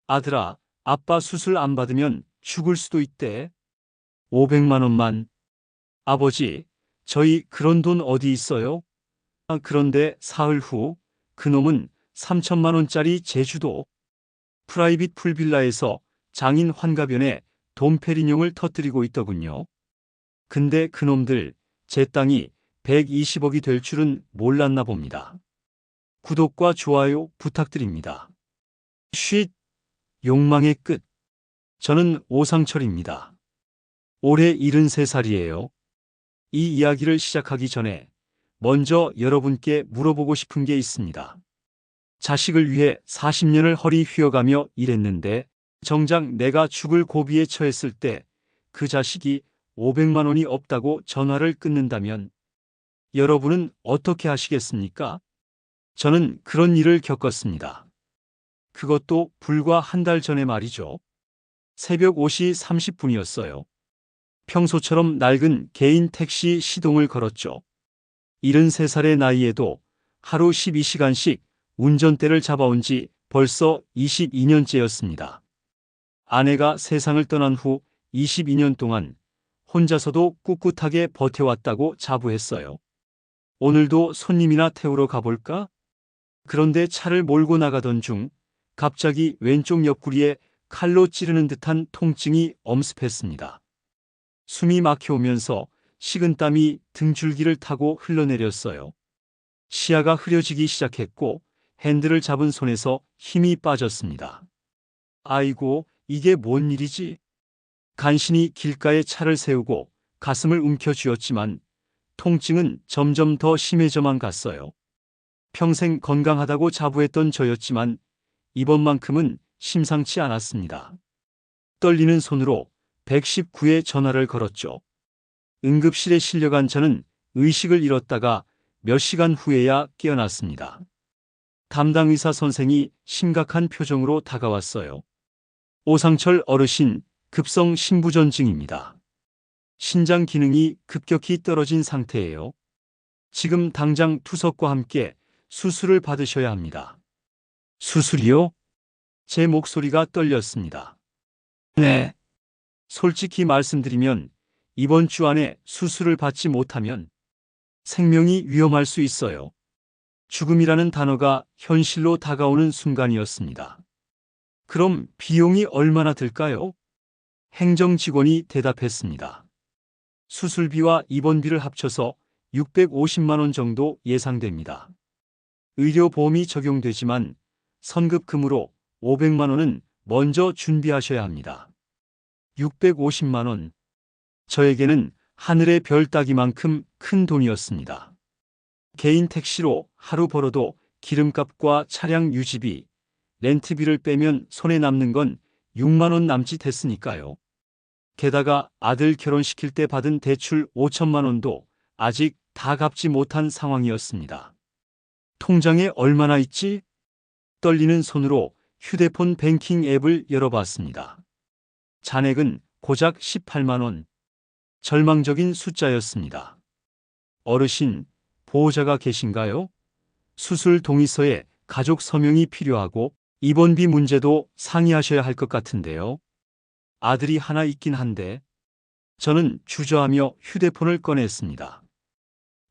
아들아, 아빠 수술 안 받으면 죽을 수도 있대. 500만 원만. 아버지, 저희 그런 돈 어디 있어요? 그런데 사흘 후 그놈은 3천만 원짜리 제주도 프라이빗 풀빌라에서 장인 환갑연에 돈페리뇽을 터뜨리고 있더군요. 근데 그놈들 제 땅이 120억이 될 줄은 몰랐나 봅니다. 구독과 좋아요 부탁드립니다. 쉿! 욕망의 끝. 저는 오상철입니다. 올해 73살이에요. 이 이야기를 시작하기 전에 먼저 여러분께 물어보고 싶은 게 있습니다. 자식을 위해 40년을 허리 휘어가며 일했는데 정작 내가 죽을 고비에 처했을 때 그 자식이 500만 원이 없다고 전화를 끊는다면 여러분은 어떻게 하시겠습니까? 저는 그런 일을 겪었습니다. 그것도 불과 한 달 전에 말이죠. 새벽 5시 30분이었어요. 평소처럼 낡은 개인 택시 시동을 걸었죠. 73살의 나이에도 하루 12시간씩 운전대를 잡아온 지 벌써 22년째였습니다. 아내가 세상을 떠난 후 22년 동안 혼자서도 꿋꿋하게 버텨왔다고 자부했어요. 오늘도 손님이나 태우러 가볼까? 그런데 차를 몰고 나가던 중 갑자기 왼쪽 옆구리에 칼로 찌르는 듯한 통증이 엄습했습니다. 숨이 막혀오면서 식은땀이 등줄기를 타고 흘러내렸어요. 시야가 흐려지기 시작했고 핸들을 잡은 손에서 힘이 빠졌습니다. 아이고, 이게 뭔 일이지? 간신히 길가에 차를 세우고 가슴을 움켜쥐었지만 통증은 점점 더 심해져만 갔어요. 평생 건강하다고 자부했던 저였지만 이번만큼은 심상치 않았습니다. 떨리는 손으로 119에 전화를 걸었죠. 응급실에 실려간 저는 의식을 잃었다가 몇 시간 후에야 깨어났습니다. 담당 의사 선생이 심각한 표정으로 다가왔어요. 오상철 어르신, 급성 심부전증입니다. 신장 기능이 급격히 떨어진 상태예요. 지금 당장 투석과 함께 수술을 받으셔야 합니다. 수술이요? 제 목소리가 떨렸습니다. 네. 솔직히 말씀드리면 이번 주 안에 수술을 받지 못하면 생명이 위험할 수 있어요. 죽음이라는 단어가 현실로 다가오는 순간이었습니다. 그럼 비용이 얼마나 들까요? 행정직원이 대답했습니다. 수술비와 입원비를 합쳐서 650만 원 정도 예상됩니다. 의료보험이 적용되지만 선급금으로 500만 원은 먼저 준비하셔야 합니다. 650만 원. 저에게는 하늘의 별 따기만큼 큰 돈이었습니다. 개인 택시로 하루 벌어도 기름값과 차량 유지비, 렌트비를 빼면 손에 남는 건 6만 원 남짓 했으니까요. 게다가 아들 결혼시킬 때 받은 대출 5천만 원도 아직 다 갚지 못한 상황이었습니다. 통장에 얼마나 있지? 떨리는 손으로 휴대폰 뱅킹 앱을 열어봤습니다. 잔액은 고작 18만 원. 절망적인 숫자였습니다. 어르신, 보호자가 계신가요? 수술 동의서에 가족 서명이 필요하고 입원비 문제도 상의하셔야 할 것 같은데요. 아들이 하나 있긴 한데 저는 주저하며 휴대폰을 꺼냈습니다.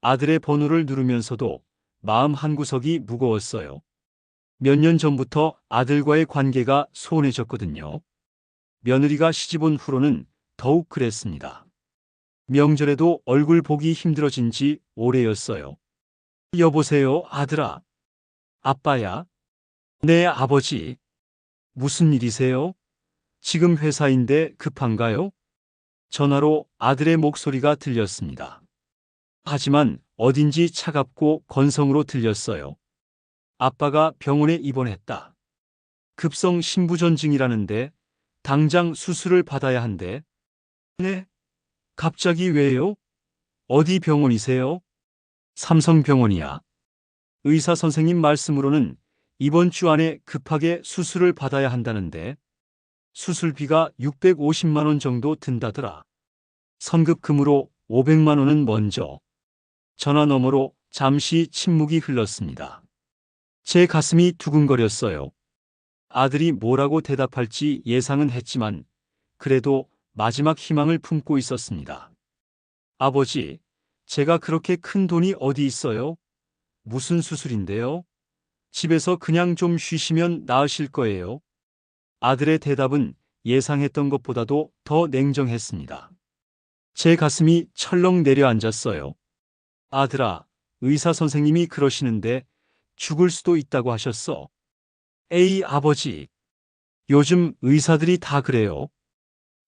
아들의 번호를 누르면서도 마음 한구석이 무거웠어요. 몇 년 전부터 아들과의 관계가 소원해졌거든요. 며느리가 시집 온 후로는 더욱 그랬습니다. 명절에도 얼굴 보기 힘들어진 지 오래였어요. 여보세요, 아들아. 아빠야. 네, 아버지. 무슨 일이세요? 지금 회사인데 급한가요? 전화로 아들의 목소리가 들렸습니다. 하지만 어딘지 차갑고 건성으로 들렸어요. 아빠가 병원에 입원했다. 급성 심부전증이라는데 당장 수술을 받아야 한대. 네? 갑자기 왜요? 어디 병원이세요? 삼성병원이야. 의사 선생님 말씀으로는 이번 주 안에 급하게 수술을 받아야 한다는데 수술비가 650만 원 정도 든다더라. 선급금으로 500만 원은 먼저. 전화 너머로 잠시 침묵이 흘렀습니다. 제 가슴이 두근거렸어요. 아들이 뭐라고 대답할지 예상은 했지만 그래도 마지막 희망을 품고 있었습니다. 아버지, 제가 그렇게 큰 돈이 어디 있어요? 무슨 수술인데요? 집에서 그냥 좀 쉬시면 나으실 거예요. 아들의 대답은 예상했던 것보다도 더 냉정했습니다. 제 가슴이 철렁 내려앉았어요. 아들아, 의사 선생님이 그러시는데 죽을 수도 있다고 하셨어. 에이, 아버지. 요즘 의사들이 다 그래요.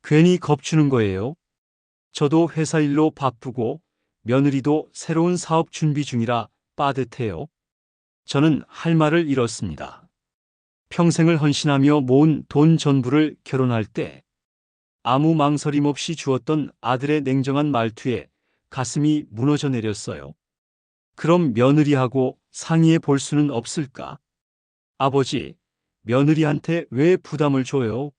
괜히 겁주는 거예요. 저도 회사 일로 바쁘고 며느리도 새로운 사업 준비 중이라 빠듯해요. 저는 할 말을 잃었습니다. 평생을 헌신하며 모은 돈 전부를 결혼할 때 아무 망설임 없이 주었던 아들의 냉정한 말투에 가슴이 무너져 내렸어요. 그럼 며느리하고 상의해 볼 수는 없을까? 아버지, 며느리한테 왜 부담을 줘요?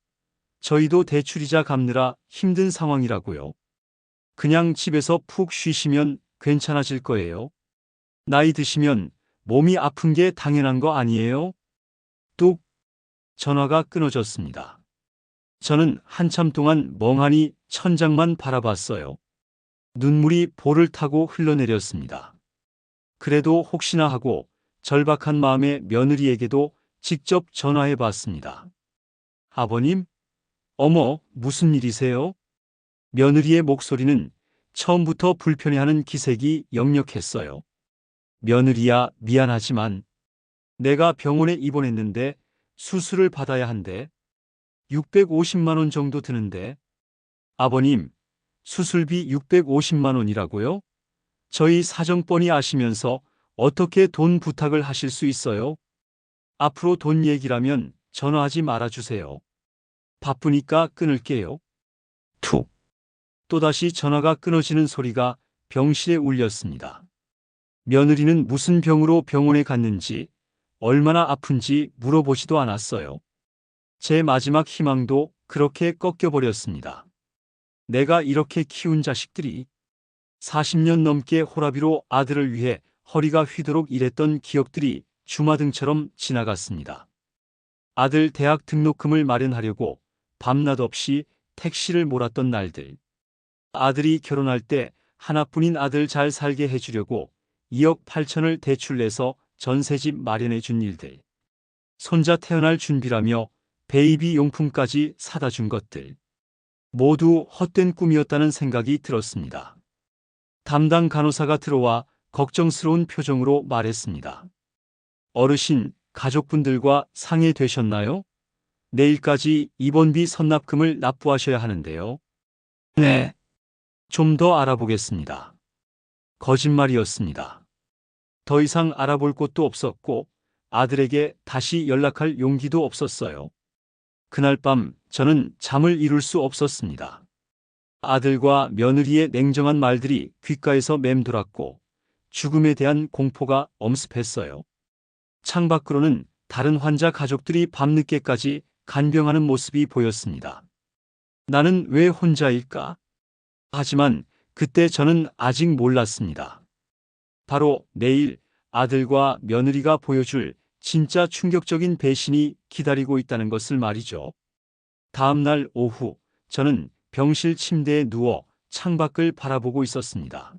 저희도 대출이자 갚느라 힘든 상황이라고요. 그냥 집에서 푹 쉬시면 괜찮아질 거예요. 나이 드시면 몸이 아픈 게 당연한 거 아니에요? 뚝! 전화가 끊어졌습니다. 저는 한참 동안 멍하니 천장만 바라봤어요. 눈물이 볼을 타고 흘러내렸습니다. 그래도 혹시나 하고 절박한 마음에 며느리에게도 직접 전화해 봤습니다. 아버님? 어머, 무슨 일이세요? 며느리의 목소리는 처음부터 불편해하는 기색이 역력했어요. 며느리야, 미안하지만 내가 병원에 입원했는데 수술을 받아야 한대. 650만 원 정도 드는데. 아버님, 수술비 650만 원이라고요? 저희 사정 뻔히 아시면서 어떻게 돈 부탁을 하실 수 있어요? 앞으로 돈 얘기라면 전화하지 말아주세요. 바쁘니까 끊을게요. 툭. 또다시 전화가 끊어지는 소리가 병실에 울렸습니다. 며느리는 무슨 병으로 병원에 갔는지, 얼마나 아픈지 물어보지도 않았어요. 제 마지막 희망도 그렇게 꺾여버렸습니다. 내가 이렇게 키운 자식들이 40년 넘게 호라비로 아들을 위해 허리가 휘도록 일했던 기억들이 주마등처럼 지나갔습니다. 아들 대학 등록금을 마련하려고 밤낮 없이 택시를 몰았던 날들. 아들이 결혼할 때 하나뿐인 아들 잘 살게 해주려고 2억 8천을 대출내서 전세집 마련해 준 일들. 손자 태어날 준비라며 베이비 용품까지 사다 준 것들. 모두 헛된 꿈이었다는 생각이 들었습니다. 담당 간호사가 들어와 걱정스러운 표정으로 말했습니다. 어르신, 가족분들과 상의되셨나요? 내일까지 입원비 선납금을 납부하셔야 하는데요. 네. 좀 더 알아보겠습니다. 거짓말이었습니다. 더 이상 알아볼 곳도 없었고 아들에게 다시 연락할 용기도 없었어요. 그날 밤 저는 잠을 이룰 수 없었습니다. 아들과 며느리의 냉정한 말들이 귓가에서 맴돌았고 죽음에 대한 공포가 엄습했어요. 창밖으로는 다른 환자 가족들이 밤늦게까지 간병하는 모습이 보였습니다. 나는 왜 혼자일까? 하지만 그때 저는 아직 몰랐습니다. 바로 내일 아들과 며느리가 보여줄 진짜 충격적인 배신이 기다리고 있다는 것을 말이죠. 다음 날 오후 저는 병실 침대에 누워 창밖을 바라보고 있었습니다.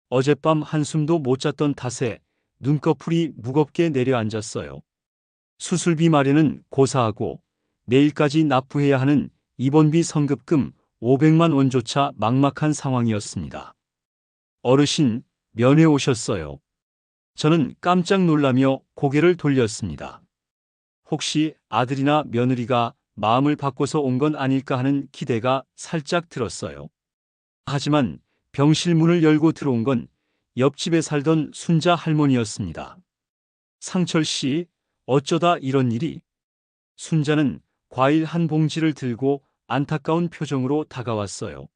어젯밤 한숨도 못 잤던 탓에 눈꺼풀이 무겁게 내려앉았어요. 수술비 마련은 고사하고 내일까지 납부해야 하는 입원비 선급금 500만 원조차 막막한 상황이었습니다. 어르신, 면회 오셨어요. 저는 깜짝 놀라며 고개를 돌렸습니다. 혹시 아들이나 며느리가 마음을 바꿔서 온 건 아닐까 하는 기대가 살짝 들었어요. 하지만 병실 문을 열고 들어온 건 옆집에 살던 순자 할머니였습니다. 상철 씨, 어쩌다 이런 일이? 순자는 과일 한 봉지를 들고 안타까운 표정으로 다가왔어요.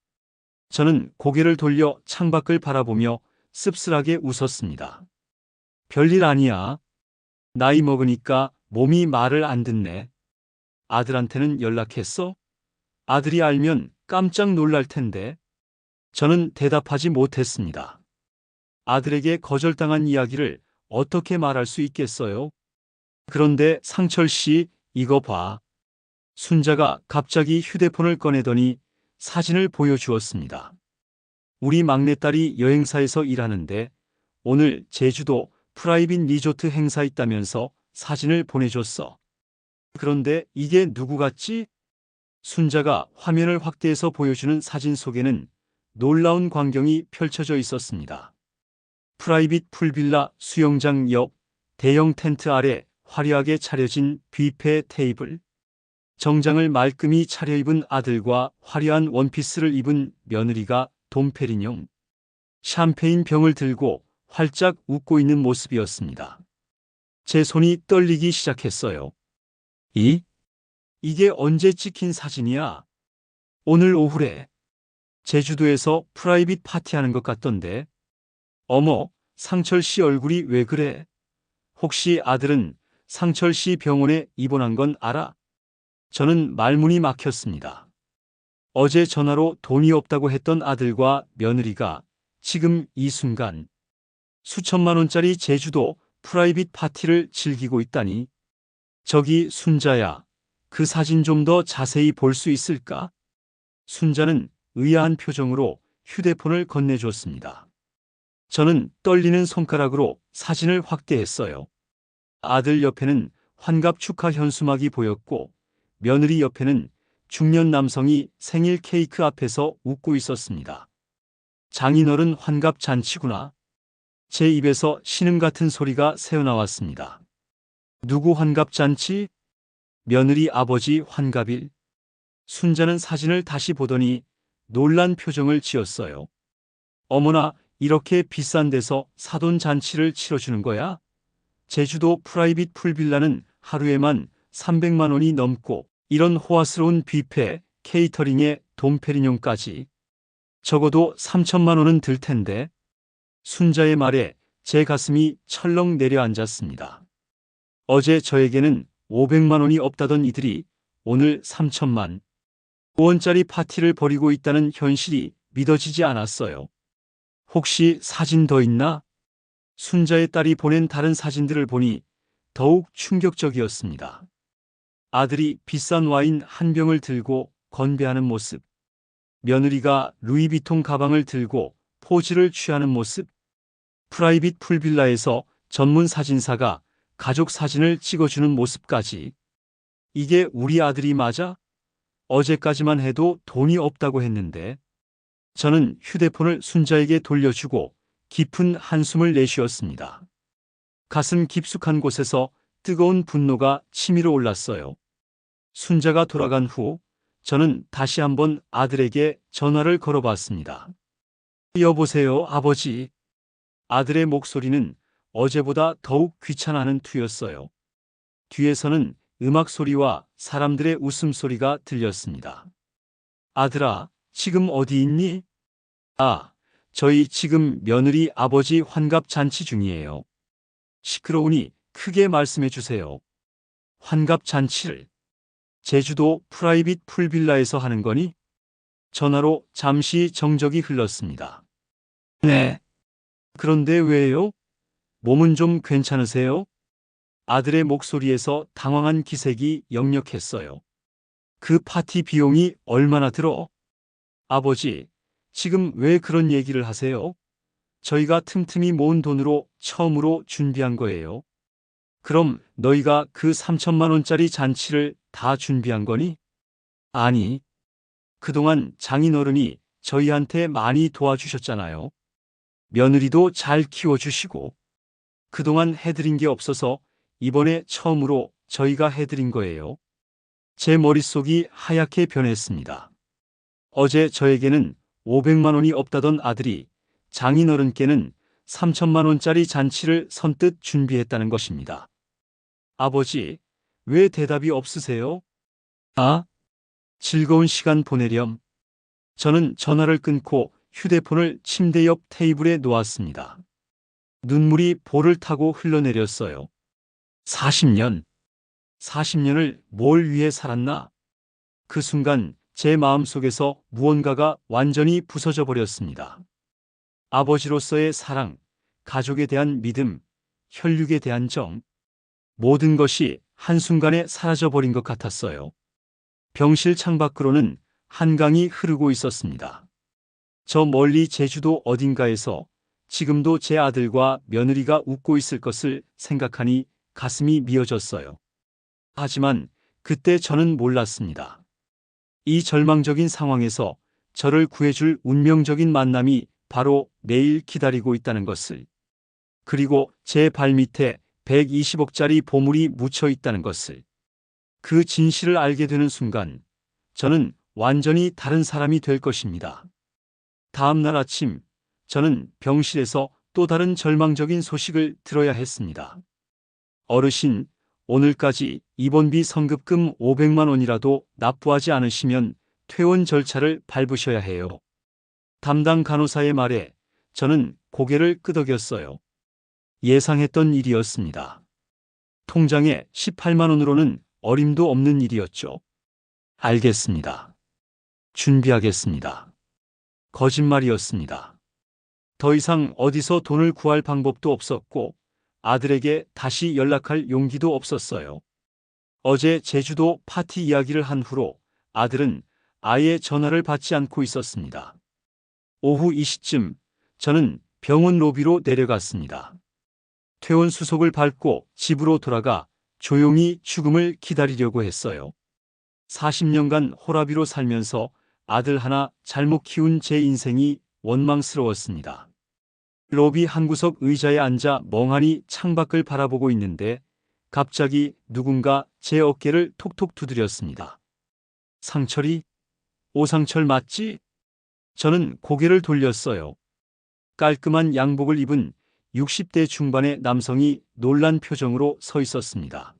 저는 고개를 돌려 창밖을 바라보며 씁쓸하게 웃었습니다. 별일 아니야. 나이 먹으니까 몸이 말을 안 듣네. 아들한테는 연락했어? 아들이 알면 깜짝 놀랄 텐데. 저는 대답하지 못했습니다. 아들에게 거절당한 이야기를 어떻게 말할 수 있겠어요? 그런데 상철 씨, 이거 봐. 순자가 갑자기 휴대폰을 꺼내더니 사진을 보여주었습니다. 우리 막내딸이 여행사에서 일하는데 오늘 제주도 프라이빗 리조트 행사 있다면서 사진을 보내줬어. 그런데 이게 누구 같지? 순자가 화면을 확대해서 보여주는 사진 속에는 놀라운 광경이 펼쳐져 있었습니다. 프라이빗 풀빌라 수영장 옆 대형 텐트 아래 화려하게 차려진 뷔페 테이블, 정장을 말끔히 차려입은 아들과 화려한 원피스를 입은 며느리가 돔페리뇽, 샴페인 병을 들고 활짝 웃고 있는 모습이었습니다. 제 손이 떨리기 시작했어요. 이게 언제 찍힌 사진이야? 오늘 오후래. 제주도에서 프라이빗 파티하는 것 같던데. 어머, 상철 씨 얼굴이 왜 그래? 혹시 아들은 상철 씨 병원에 입원한 건 알아? 저는 말문이 막혔습니다. 어제 전화로 돈이 없다고 했던 아들과 며느리가 지금 이 순간 수천만 원짜리 제주도 프라이빗 파티를 즐기고 있다니. 저기 순자야, 그 사진 좀 더 자세히 볼 수 있을까? 순자는 의아한 표정으로 휴대폰을 건네줬습니다. 저는 떨리는 손가락으로 사진을 확대했어요. 아들 옆에는 환갑 축하 현수막이 보였고 며느리 옆에는 중년 남성이 생일 케이크 앞에서 웃고 있었습니다. 장인어른 환갑 잔치구나. 제 입에서 신음 같은 소리가 새어나왔습니다. 누구 환갑 잔치? 며느리 아버지 환갑일. 순자는 사진을 다시 보더니 놀란 표정을 지었어요. 어머나, 이렇게 비싼 데서 사돈 잔치를 치러주는 거야? 제주도 프라이빗 풀빌라는 하루에만 300만 원이 넘고 이런 호화스러운 뷔페, 케이터링에 돔페리뇽까지 적어도 3천만 원은 들 텐데. 순자의 말에 제 가슴이 철렁 내려앉았습니다. 어제 저에게는 500만 원이 없다던 이들이 오늘 3천만 원짜리 파티를 벌이고 있다는 현실이 믿어지지 않았어요. 혹시 사진 더 있나? 순자의 딸이 보낸 다른 사진들을 보니 더욱 충격적이었습니다. 아들이 비싼 와인 한 병을 들고 건배하는 모습, 며느리가 루이비통 가방을 들고 포즈를 취하는 모습, 프라이빗 풀빌라에서 전문 사진사가 가족 사진을 찍어주는 모습까지. 이게 우리 아들이 맞아? 어제까지만 해도 돈이 없다고 했는데. 저는 휴대폰을 순자에게 돌려주고 깊은 한숨을 내쉬었습니다. 가슴 깊숙한 곳에서 뜨거운 분노가 치밀어 올랐어요. 순자가 돌아간 후 저는 다시 한번 아들에게 전화를 걸어봤습니다. 여보세요, 아버지. 아들의 목소리는 어제보다 더욱 귀찮아하는 투였어요. 뒤에서는 음악 소리와 사람들의 웃음소리가 들렸습니다. 아들아, 지금 어디 있니? 아, 저희 지금 며느리 아버지 환갑 잔치 중이에요. 시끄러우니 크게 말씀해 주세요. 환갑 잔치를 제주도 프라이빗 풀빌라에서 하는 거니? 전화로 잠시 정적이 흘렀습니다. 네. 그런데 왜요? 몸은 좀 괜찮으세요? 아들의 목소리에서 당황한 기색이 역력했어요. 그 파티 비용이 얼마나 들어? 아버지, 지금 왜 그런 얘기를 하세요? 저희가 틈틈이 모은 돈으로 처음으로 준비한 거예요. 그럼 너희가 그 3천만 원짜리 잔치를 다 준비한 거니? 아니, 그동안 장인어른이 저희한테 많이 도와주셨잖아요. 며느리도 잘 키워주시고 그동안 해드린 게 없어서 이번에 처음으로 저희가 해드린 거예요. 제 머릿속이 하얗게 변했습니다. 어제 저에게는 500만 원이 없다던 아들이 장인어른께는 3천만 원짜리 잔치를 선뜻 준비했다는 것입니다. 아버지, 왜 대답이 없으세요? 아, 즐거운 시간 보내렴. 저는 전화를 끊고 휴대폰을 침대 옆 테이블에 놓았습니다. 눈물이 볼을 타고 흘러내렸어요. 40년을 뭘 위해 살았나? 그 순간 제 마음속에서 무언가가 완전히 부서져 버렸습니다. 아버지로서의 사랑, 가족에 대한 믿음, 혈육에 대한 정, 모든 것이 한순간에 사라져버린 것 같았어요. 병실 창밖으로는 한강이 흐르고 있었습니다. 저 멀리 제주도 어딘가에서 지금도 제 아들과 며느리가 웃고 있을 것을 생각하니 가슴이 미어졌어요. 하지만 그때 저는 몰랐습니다. 이 절망적인 상황에서 저를 구해줄 운명적인 만남이 바로 내일 기다리고 있다는 것을, 그리고 제 발밑에 120억짜리 보물이 묻혀 있다는 것을, 그 진실을 알게 되는 순간 저는 완전히 다른 사람이 될 것입니다. 다음 날 아침, 저는 병실에서 또 다른 절망적인 소식을 들어야 했습니다. 어르신, 오늘까지 입원비 성급금 500만 원이라도 납부하지 않으시면 퇴원 절차를 밟으셔야 해요. 담당 간호사의 말에 저는 고개를 끄덕였어요. 예상했던 일이었습니다. 통장에 18만 원으로는 어림도 없는 일이었죠. 알겠습니다. 준비하겠습니다. 거짓말이었습니다. 더 이상 어디서 돈을 구할 방법도 없었고 아들에게 다시 연락할 용기도 없었어요. 어제 제주도 파티 이야기를 한 후로 아들은 아예 전화를 받지 않고 있었습니다. 오후 2시쯤 저는 병원 로비로 내려갔습니다. 퇴원 수속을 밟고 집으로 돌아가 조용히 죽음을 기다리려고 했어요. 40년간 호라비로 살면서 아들 하나 잘못 키운 제 인생이 원망스러웠습니다. 로비 한 구석 의자에 앉아 멍하니 창밖을 바라보고 있는데 갑자기 누군가 제 어깨를 톡톡 두드렸습니다. 상철이? 오상철 맞지? 저는 고개를 돌렸어요. 깔끔한 양복을 입은 60대 중반의 남성이 놀란 표정으로 서 있었습니다.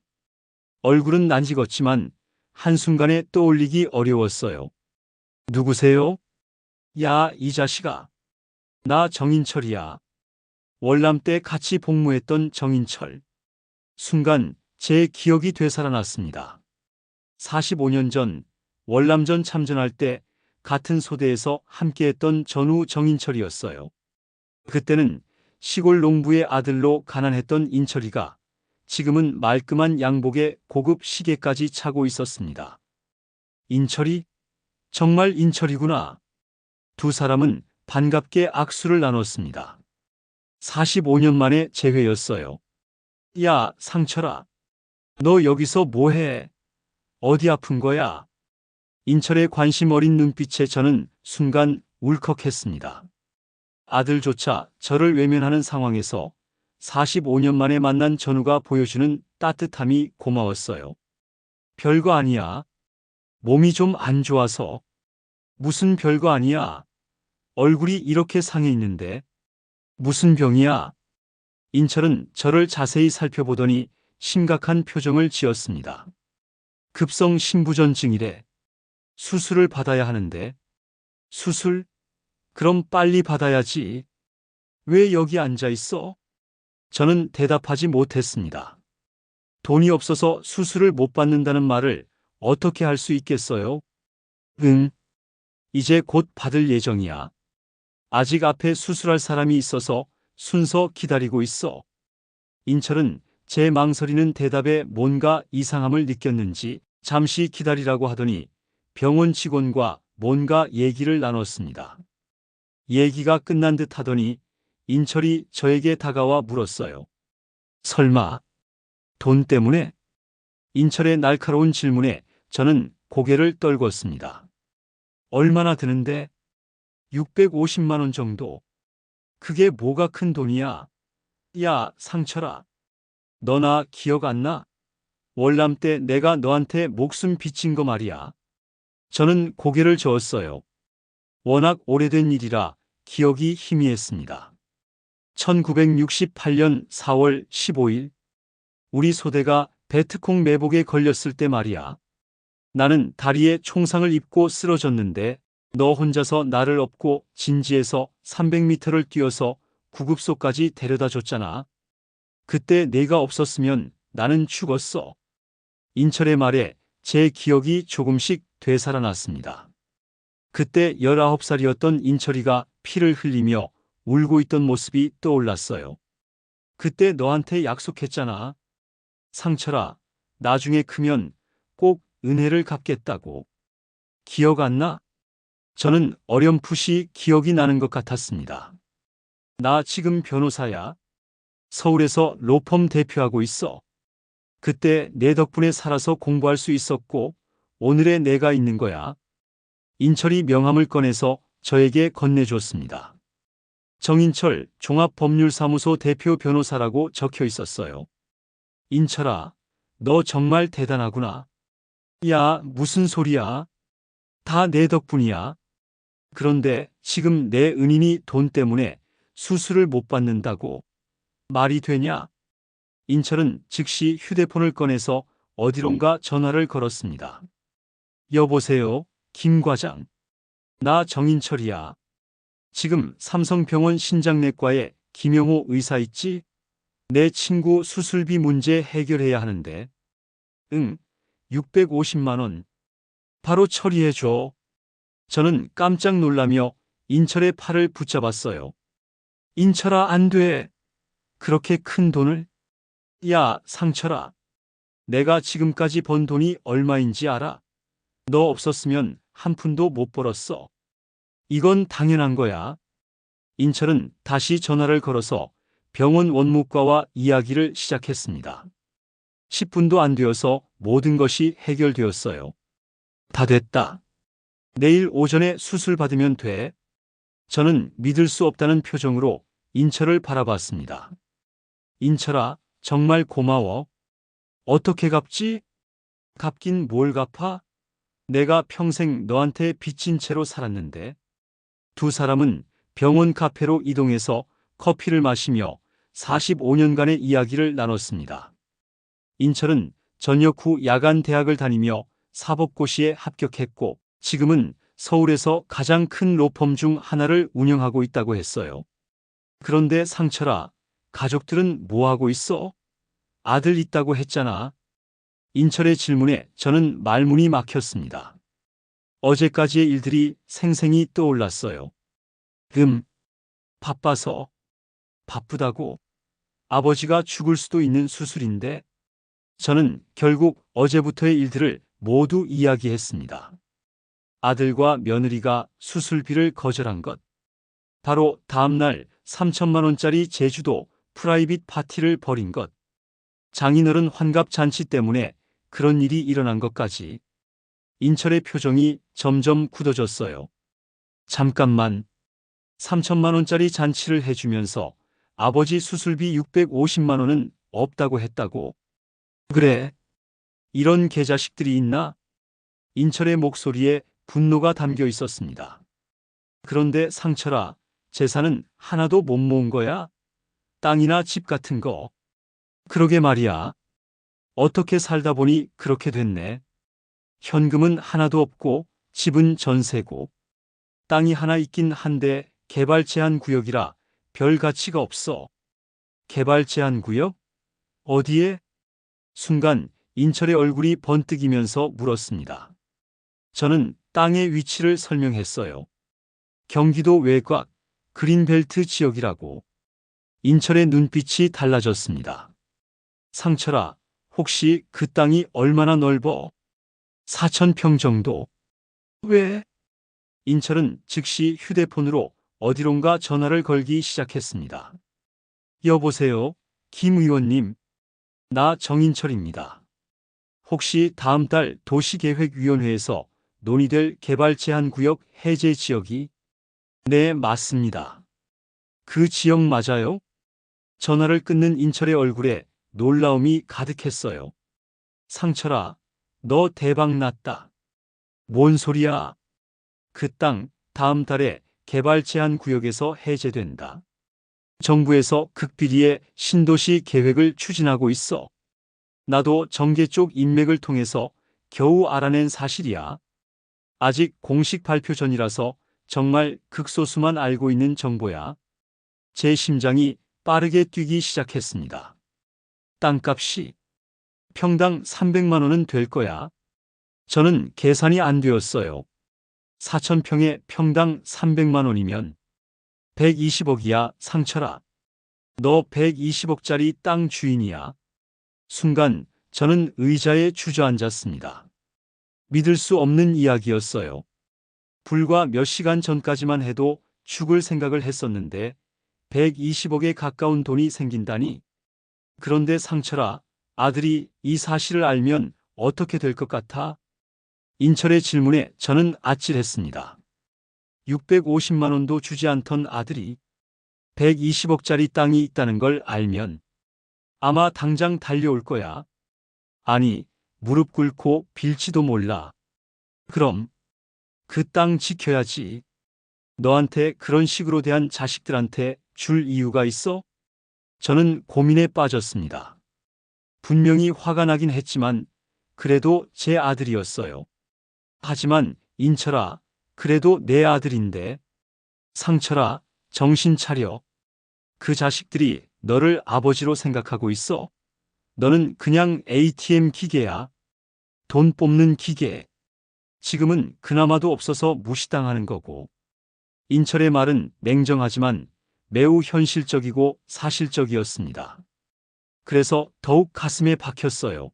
얼굴은 난지었지만 한순간에 떠올리기 어려웠어요. 누구세요? 야, 이 자식아. 나 정인철이야. 월남 때 같이 복무했던 정인철. 순간 제 기억이 되살아났습니다. 45년 전 월남전 참전할 때 같은 소대에서 함께했던 전우 정인철이었어요. 그때는 시골 농부의 아들로 가난했던 인철이가 지금은 말끔한 양복에 고급 시계까지 차고 있었습니다. 인철이? 정말 인철이구나. 두 사람은 반갑게 악수를 나눴습니다. 45년 만에 재회였어요. 야, 상철아. 너 여기서 뭐해? 어디 아픈 거야? 인철의 관심 어린 눈빛에 저는 순간 울컥했습니다. 아들조차 저를 외면하는 상황에서 45년 만에 만난 전우가 보여주는 따뜻함이 고마웠어요. 별거 아니야. 몸이 좀 안 좋아서. 무슨 별거 아니야. 얼굴이 이렇게 상해 있는데. 무슨 병이야? 인철은 저를 자세히 살펴보더니 심각한 표정을 지었습니다. 급성 신부전증이래. 수술을 받아야 하는데. 수술? 그럼 빨리 받아야지. 왜 여기 앉아 있어? 저는 대답하지 못했습니다. 돈이 없어서 수술을 못 받는다는 말을 어떻게 할 수 있겠어요? 응. 이제 곧 받을 예정이야. 아직 앞에 수술할 사람이 있어서 순서 기다리고 있어. 인철은 제 망설이는 대답에 뭔가 이상함을 느꼈는지 잠시 기다리라고 하더니 병원 직원과 뭔가 얘기를 나눴습니다. 얘기가 끝난 듯 하더니 인철이 저에게 다가와 물었어요. 설마 돈 때문에? 인철의 날카로운 질문에 저는 고개를 떨궜습니다. 얼마나 드는데? 650만 원 정도. 그게 뭐가 큰 돈이야? 야, 상철아. 너 나 기억 안 나? 월남 때 내가 너한테 목숨 비친 거 말이야. 저는 고개를 저었어요. 워낙 오래된 일이라 기억이 희미했습니다. 1968년 4월 15일, 우리 소대가 베트콩 매복에 걸렸을 때 말이야. 나는 다리에 총상을 입고 쓰러졌는데 너 혼자서 나를 업고 진지에서 300m를 뛰어서 구급소까지 데려다 줬잖아. 그때 내가 없었으면 나는 죽었어. 인철의 말에 제 기억이 조금씩 되살아났습니다. 그때 19살이었던 인철이가 피를 흘리며 울고 있던 모습이 떠올랐어요. 그때 너한테 약속했잖아. 상철아, 나중에 크면 꼭 은혜를 갚겠다고. 기억 안 나? 저는 어렴풋이 기억이 나는 것 같았습니다. 나 지금 변호사야. 서울에서 로펌 대표하고 있어. 그때 내 덕분에 살아서 공부할 수 있었고 오늘의 내가 있는 거야. 인철이 명함을 꺼내서 저에게 건네줬습니다. 정인철 종합법률사무소 대표 변호사라고 적혀 있었어요. 인철아, 너 정말 대단하구나. 야, 무슨 소리야? 다 내 덕분이야. 그런데 지금 내 은인이 돈 때문에 수술을 못 받는다고. 말이 되냐? 인철은 즉시 휴대폰을 꺼내서 어디론가 전화를 걸었습니다. 여보세요, 김 과장. 나 정인철이야. 지금 삼성병원 신장내과에 김영호 의사 있지? 내 친구 수술비 문제 해결해야 하는데. 응, 650만 원. 바로 처리해줘. 저는 깜짝 놀라며 인철의 팔을 붙잡았어요. 인철아, 안 돼. 그렇게 큰 돈을? 야, 상철아. 내가 지금까지 번 돈이 얼마인지 알아? 너 없었으면 한 푼도 못 벌었어. 이건 당연한 거야. 인철은 다시 전화를 걸어서 병원 원무과와 이야기를 시작했습니다. 10분도 안 되어서 모든 것이 해결되었어요. 다 됐다. 내일 오전에 수술 받으면 돼. 저는 믿을 수 없다는 표정으로 인철을 바라봤습니다. 인철아, 정말 고마워. 어떻게 갚지? 갚긴 뭘 갚아? 내가 평생 너한테 빚진 채로 살았는데. 두 사람은 병원 카페로 이동해서 커피를 마시며 45년간의 이야기를 나눴습니다. 인철은 전역 후 야간 대학을 다니며 사법고시에 합격했고 지금은 서울에서 가장 큰 로펌 중 하나를 운영하고 있다고 했어요. 그런데 상철아, 가족들은 뭐 하고 있어? 아들 있다고 했잖아. 인철의 질문에 저는 말문이 막혔습니다. 어제까지의 일들이 생생히 떠올랐어요. 바빠서. 바쁘다고? 아버지가 죽을 수도 있는 수술인데. 저는 결국 어제부터의 일들을 모두 이야기했습니다. 아들과 며느리가 수술비를 거절한 것. 바로 다음날 3천만 원짜리 제주도 프라이빗 파티를 벌인 것. 장인어른 환갑 잔치 때문에 그런 일이 일어난 것까지. 인철의 표정이 점점 굳어졌어요. 잠깐만. 3천만 원짜리 잔치를 해주면서 아버지 수술비 650만 원은 없다고 했다고. 그래. 이런 개자식들이 있나? 인철의 목소리에 분노가 담겨 있었습니다. 그런데 상철아, 재산은 하나도 못 모은 거야? 땅이나 집 같은 거. 그러게 말이야. 어떻게 살다 보니 그렇게 됐네. 현금은 하나도 없고 집은 전세고 땅이 하나 있긴 한데 개발 제한 구역이라 별 가치가 없어. 개발 제한 구역? 어디에? 순간 인철의 얼굴이 번뜩이면서 물었습니다. 저는 땅의 위치를 설명했어요. 경기도 외곽 그린벨트 지역이라고. 인철의 눈빛이 달라졌습니다. 상철아, 혹시 그 땅이 얼마나 넓어? 4,000평 정도. 왜? 인철은 즉시 휴대폰으로 어디론가 전화를 걸기 시작했습니다. 여보세요, 김 의원님. 나 정인철입니다. 혹시 다음 달 도시계획위원회에서 논의될 개발 제한 구역 해제 지역이? 네, 맞습니다. 그 지역 맞아요? 전화를 끊는 인철의 얼굴에 놀라움이 가득했어요. 상철아, 너 대박 났다. 뭔 소리야? 그 땅 다음 달에 개발 제한 구역에서 해제된다. 정부에서 극비리의 신도시 계획을 추진하고 있어. 나도 정계 쪽 인맥을 통해서 겨우 알아낸 사실이야. 아직 공식 발표 전이라서 정말 극소수만 알고 있는 정보야. 제 심장이 빠르게 뛰기 시작했습니다. 땅값이 평당 300만 원은 될 거야. 저는 계산이 안 되었어요. 4,000평에 평당 300만 원이면 120억이야, 상철아. 너 120억짜리 땅 주인이야. 순간 저는 의자에 주저앉았습니다. 믿을 수 없는 이야기였어요. 불과 몇 시간 전까지만 해도 죽을 생각을 했었는데 120억에 가까운 돈이 생긴다니. 그런데 상철아, 아들이 이 사실을 알면 어떻게 될 것 같아? 인철의 질문에 저는 아찔했습니다. 650만 원도 주지 않던 아들이 120억짜리 땅이 있다는 걸 알면 아마 당장 달려올 거야. 아니, 무릎 꿇고 빌지도 몰라. 그럼 그 땅 지켜야지. 너한테 그런 식으로 대한 자식들한테 줄 이유가 있어? 저는 고민에 빠졌습니다. 분명히 화가 나긴 했지만 그래도 제 아들이었어요. 하지만 인철아, 그래도 내 아들인데. 상철아, 정신 차려. 그 자식들이 너를 아버지로 생각하고 있어. 너는 그냥 ATM 기계야. 돈 뽑는 기계. 지금은 그나마도 없어서 무시당하는 거고. 인철의 말은 냉정하지만 매우 현실적이고 사실적이었습니다. 그래서 더욱 가슴에 박혔어요.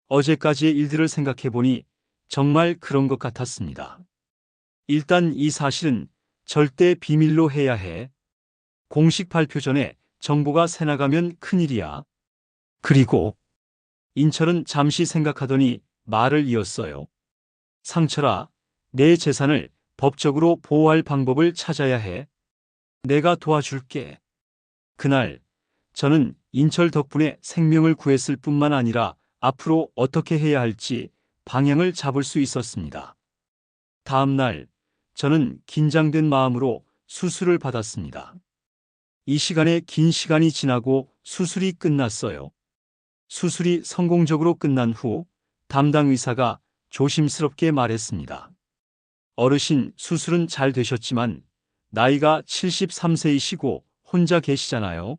어제까지의 일들을 생각해보니 정말 그런 것 같았습니다. 일단 이 사실은 절대 비밀로 해야 해. 공식 발표 전에 정보가 새나가면 큰일이야. 그리고 인철은 잠시 생각하더니 말을 이었어요. 상철아, 내 재산을 법적으로 보호할 방법을 찾아야 해. 내가 도와줄게. 그날 저는 인철 덕분에 생명을 구했을 뿐만 아니라 앞으로 어떻게 해야 할지 방향을 잡을 수 있었습니다. 다음 날 저는 긴장된 마음으로 수술을 받았습니다. 이 시간에 긴 시간이 지나고 수술이 끝났어요. 수술이 성공적으로 끝난 후 담당 의사가 조심스럽게 말했습니다. 어르신, 수술은 잘 되셨지만 나이가 73세이시고 혼자 계시잖아요.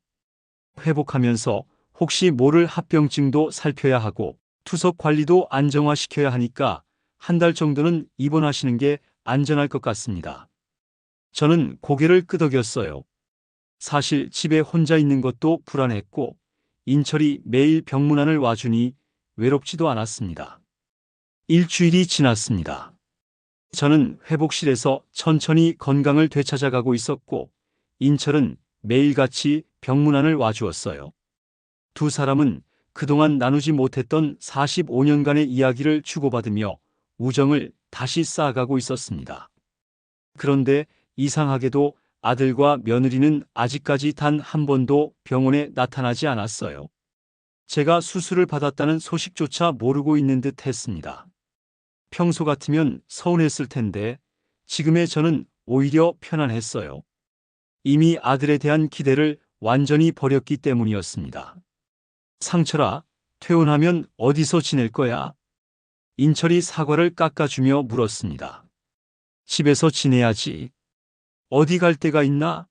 회복하면서 혹시 모를 합병증도 살펴야 하고 투석 관리도 안정화시켜야 하니까 한 달 정도는 입원하시는 게 안전할 것 같습니다. 저는 고개를 끄덕였어요. 사실 집에 혼자 있는 것도 불안했고 인철이 매일 병문안을 와주니 외롭지도 않았습니다. 일주일이 지났습니다. 저는 회복실에서 천천히 건강을 되찾아가고 있었고 인철은 매일같이 병문안을 와주었어요. 두 사람은 그동안 나누지 못했던 45년간의 이야기를 주고받으며 우정을 다시 쌓아가고 있었습니다. 그런데 이상하게도 아들과 며느리는 아직까지 단 한 번도 병원에 나타나지 않았어요. 제가 수술을 받았다는 소식조차 모르고 있는 듯 했습니다. 평소 같으면 서운했을 텐데 지금의 저는 오히려 편안했어요. 이미 아들에 대한 기대를 완전히 버렸기 때문이었습니다. 상철아, 퇴원하면 어디서 지낼 거야? 인철이 사과를 깎아주며 물었습니다. 집에서 지내야지. 어디 갈 데가 있나?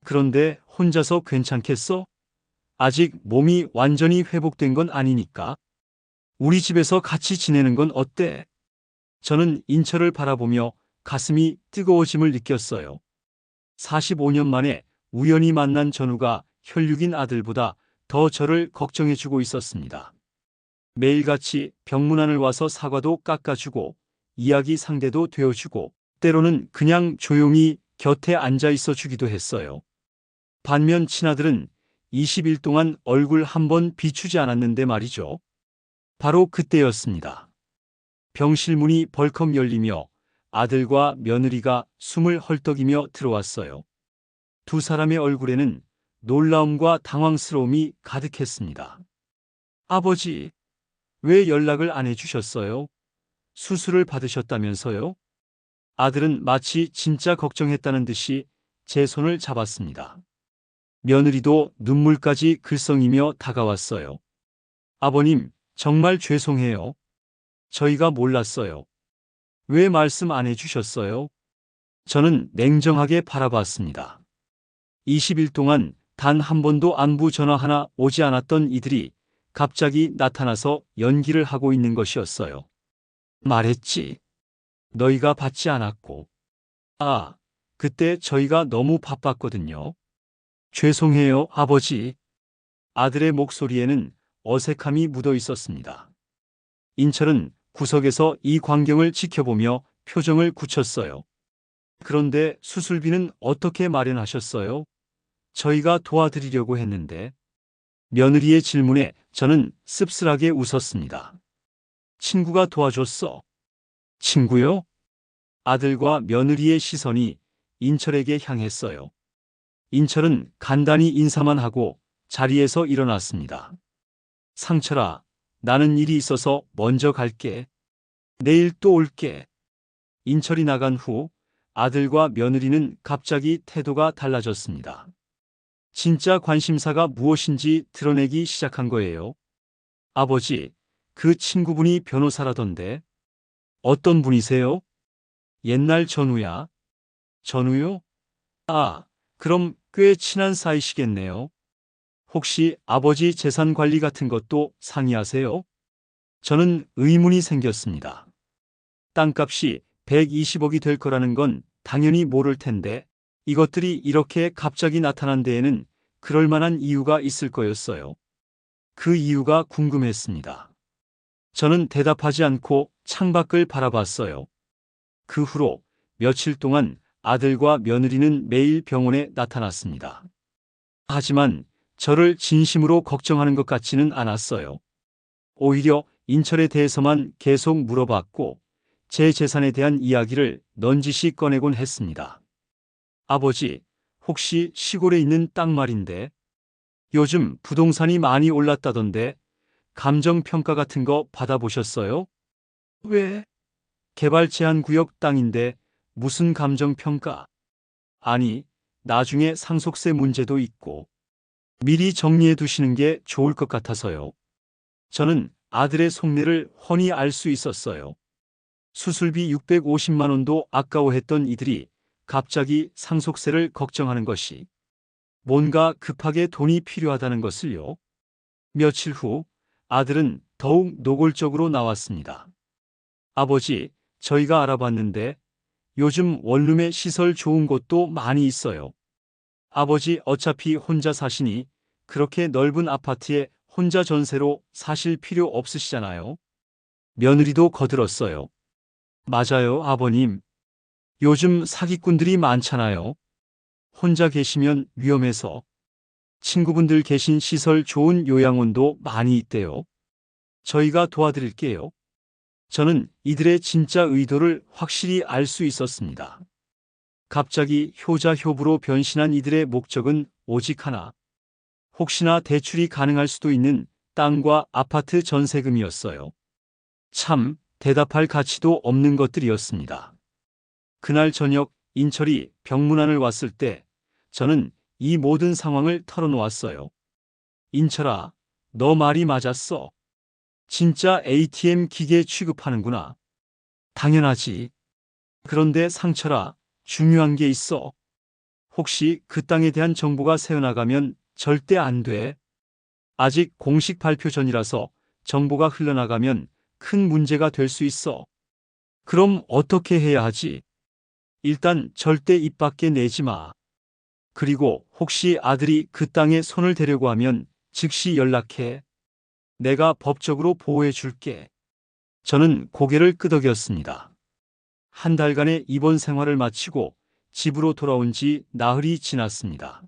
그런데 혼자서 괜찮겠어? 아직 몸이 완전히 회복된 건 아니니까. 우리 집에서 같이 지내는 건 어때? 저는 인철을 바라보며 가슴이 뜨거워짐을 느꼈어요. 45년 만에 우연히 만난 전우가 혈육인 아들보다 더 저를 걱정해주고 있었습니다. 매일같이 병문안을 와서 사과도 깎아주고 이야기 상대도 되어주고 때로는 그냥 조용히 곁에 앉아 있어 주기도 했어요. 반면 친아들은 20일 동안 얼굴 한 번 비추지 않았는데 말이죠. 바로 그때였습니다. 병실 문이 벌컥 열리며 아들과 며느리가 숨을 헐떡이며 들어왔어요. 두 사람의 얼굴에는 놀라움과 당황스러움이 가득했습니다. 아버지, 왜 연락을 안 해주셨어요? 수술을 받으셨다면서요? 아들은 마치 진짜 걱정했다는 듯이 제 손을 잡았습니다. 며느리도 눈물까지 글썽이며 다가왔어요. 아버님, 정말 죄송해요. 저희가 몰랐어요. 왜 말씀 안 해주셨어요? 저는 냉정하게 바라봤습니다. 20일 동안 단 한 번도 안부 전화 하나 오지 않았던 이들이 갑자기 나타나서 연기를 하고 있는 것이었어요. 말했지. 너희가 받지 않았고. 아, 그때 저희가 너무 바빴거든요. 죄송해요, 아버지. 아들의 목소리에는 어색함이 묻어 있었습니다. 인철은 구석에서 이 광경을 지켜보며 표정을 굳혔어요. 그런데 수술비는 어떻게 마련하셨어요? 저희가 도와드리려고 했는데. 며느리의 질문에 저는 씁쓸하게 웃었습니다. 친구가 도와줬어. 친구요? 아들과 며느리의 시선이 인철에게 향했어요. 인철은 간단히 인사만 하고 자리에서 일어났습니다. 상철아, 나는 일이 있어서 먼저 갈게. 내일 또 올게. 인철이 나간 후 아들과 며느리는 갑자기 태도가 달라졌습니다. 진짜 관심사가 무엇인지 드러내기 시작한 거예요. 아버지, 그 친구분이 변호사라던데. 어떤 분이세요? 옛날 전우야. 전우요? 아, 그럼 꽤 친한 사이시겠네요. 혹시 아버지 재산 관리 같은 것도 상의하세요? 저는 의문이 생겼습니다. 땅값이 120억이 될 거라는 건 당연히 모를 텐데 이것들이 이렇게 갑자기 나타난 데에는 그럴 만한 이유가 있을 거였어요. 그 이유가 궁금했습니다. 저는 대답하지 않고 창밖을 바라봤어요. 그 후로 며칠 동안 아들과 며느리는 매일 병원에 나타났습니다. 하지만 저를 진심으로 걱정하는 것 같지는 않았어요. 오히려 인철에 대해서만 계속 물어봤고 제 재산에 대한 이야기를 넌지시 꺼내곤 했습니다. 아버지, 혹시 시골에 있는 땅 말인데 요즘 부동산이 많이 올랐다던데 감정평가 같은 거 받아보셨어요? 왜? 개발 제한 구역 땅인데 무슨 감정평가? 아니, 나중에 상속세 문제도 있고 미리 정리해 두시는 게 좋을 것 같아서요. 저는 아들의 속내를 훤히 알 수 있었어요. 수술비 650만 원도 아까워했던 이들이 갑자기 상속세를 걱정하는 것이 뭔가 급하게 돈이 필요하다는 것을요. 며칠 후 아들은 더욱 노골적으로 나왔습니다. 아버지, 저희가 알아봤는데 요즘 원룸에 시설 좋은 곳도 많이 있어요. 아버지 어차피 혼자 사시니 그렇게 넓은 아파트에 혼자 전세로 사실 필요 없으시잖아요. 며느리도 거들었어요. 맞아요, 아버님. 요즘 사기꾼들이 많잖아요. 혼자 계시면 위험해서. 친구분들 계신 시설 좋은 요양원도 많이 있대요. 저희가 도와드릴게요. 저는 이들의 진짜 의도를 확실히 알 수 있었습니다. 갑자기 효자효부로 변신한 이들의 목적은 오직 하나. 혹시나 대출이 가능할 수도 있는 땅과 아파트 전세금이었어요. 참, 대답할 가치도 없는 것들이었습니다. 그날 저녁 인철이 병문안을 왔을 때 저는 이 모든 상황을 털어놓았어요. 인철아, 너 말이 맞았어. 진짜 ATM 기계 취급하는구나. 당연하지. 그런데 상철아, 중요한 게 있어. 혹시 그 땅에 대한 정보가 새어나가면 절대 안 돼. 아직 공식 발표 전이라서 정보가 흘러나가면 큰 문제가 될 수 있어. 그럼 어떻게 해야 하지? 일단 절대 입 밖에 내지 마. 그리고 혹시 아들이 그 땅에 손을 대려고 하면 즉시 연락해. 내가 법적으로 보호해 줄게. 저는 고개를 끄덕였습니다. 한 달간의 입원 생활을 마치고 집으로 돌아온 지 나흘이 지났습니다.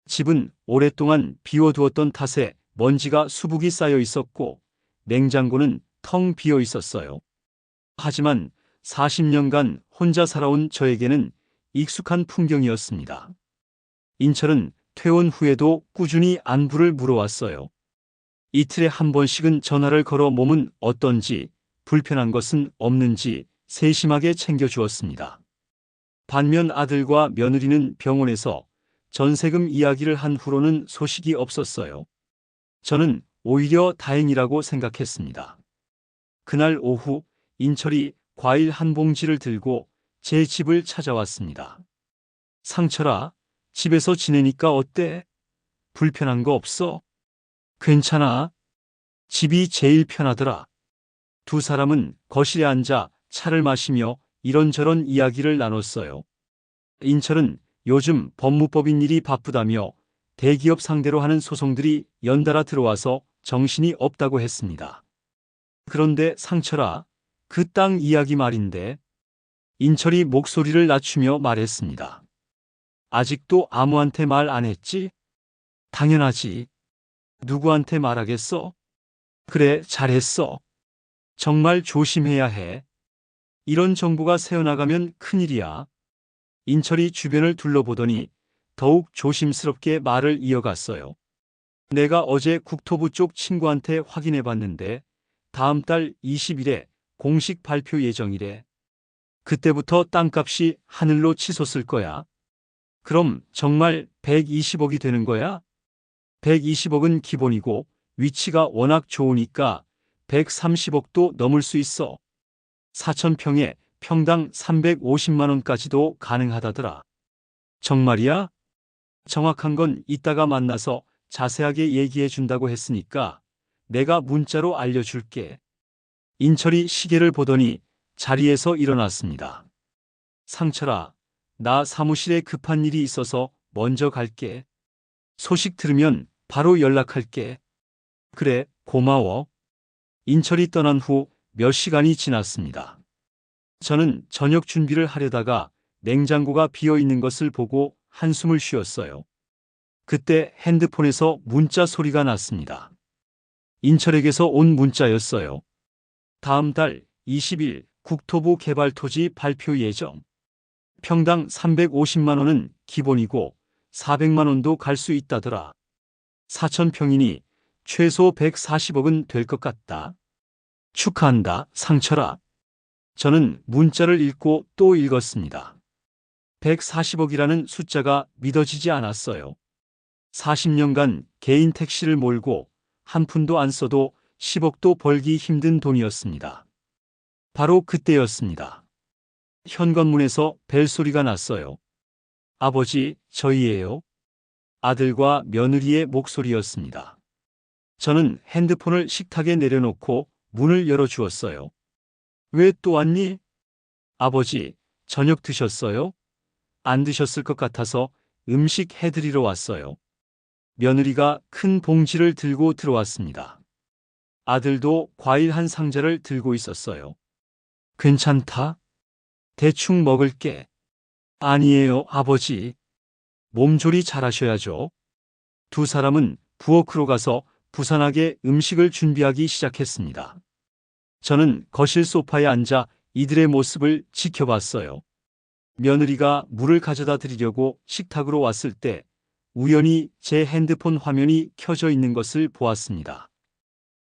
집은 오랫동안 비워두었던 탓에 먼지가 수북이 쌓여 있었고 냉장고는 텅 비어 있었어요. 하지만 40년간 혼자 살아온 저에게는 익숙한 풍경이었습니다. 인철은 퇴원 후에도 꾸준히 안부를 물어왔어요. 이틀에 한 번씩은 전화를 걸어 몸은 어떤지, 불편한 것은 없는지 세심하게 챙겨주었습니다. 반면 아들과 며느리는 병원에서 전세금 이야기를 한 후로는 소식이 없었어요. 저는 오히려 다행이라고 생각했습니다. 그날 오후 인철이 과일 한 봉지를 들고 제 집을 찾아왔습니다. 상철아, 집에서 지내니까 어때? 불편한 거 없어? 괜찮아. 집이 제일 편하더라. 두 사람은 거실에 앉아 차를 마시며 이런저런 이야기를 나눴어요. 인철은 요즘 법무법인 일이 바쁘다며 대기업 상대로 하는 소송들이 연달아 들어와서 정신이 없다고 했습니다. 그런데 상철아, 그 땅 이야기 말인데. 인철이 목소리를 낮추며 말했습니다. 아직도 아무한테 말 안 했지? 당연하지. 누구한테 말하겠어? 그래, 잘했어. 정말 조심해야 해. 이런 정보가 새어나가면 큰일이야. 인철이 주변을 둘러보더니 더욱 조심스럽게 말을 이어갔어요. 내가 어제 국토부 쪽 친구한테 확인해 봤는데 다음 달 20일에 공식 발표 예정이래. 그때부터 땅값이 하늘로 치솟을 거야. 그럼 정말 120억이 되는 거야? 120억은 기본이고 위치가 워낙 좋으니까 130억도 넘을 수 있어. 4,000평에 평당 350만 원까지도 가능하다더라. 정말이야? 정확한 건 이따가 만나서 자세하게 얘기해 준다고 했으니까 내가 문자로 알려줄게. 인철이 시계를 보더니 자리에서 일어났습니다. 상철아, 나 사무실에 급한 일이 있어서 먼저 갈게. 소식 들으면 바로 연락할게. 그래, 고마워. 인철이 떠난 후 몇 시간이 지났습니다. 저는 저녁 준비를 하려다가 냉장고가 비어 있는 것을 보고 한숨을 쉬었어요. 그때 핸드폰에서 문자 소리가 났습니다. 인철에게서 온 문자였어요. 다음 달 20일 국토부 개발 토지 발표 예정. 평당 350만 원은 기본이고 400만 원도 갈 수 있다더라. 4,000평이니 최소 140억은 될 것 같다. 축하한다, 상철아. 저는 문자를 읽고 또 읽었습니다. 140억이라는 숫자가 믿어지지 않았어요. 40년간 개인 택시를 몰고 한 푼도 안 써도 10억도 벌기 힘든 돈이었습니다. 바로 그때였습니다. 현관문에서 벨소리가 났어요. 아버지, 저희예요. 아들과 며느리의 목소리였습니다. 저는 핸드폰을 식탁에 내려놓고 문을 열어주었어요. 왜 또 왔니? 아버지, 저녁 드셨어요? 안 드셨을 것 같아서 음식 해드리러 왔어요. 며느리가 큰 봉지를 들고 들어왔습니다. 아들도 과일 한 상자를 들고 있었어요. 괜찮다? 대충 먹을게. 아니에요, 아버지. 몸조리 잘하셔야죠. 두 사람은 부엌으로 가서 부산하게 음식을 준비하기 시작했습니다. 저는 거실 소파에 앉아 이들의 모습을 지켜봤어요. 며느리가 물을 가져다 드리려고 식탁으로 왔을 때 우연히 제 핸드폰 화면이 켜져 있는 것을 보았습니다.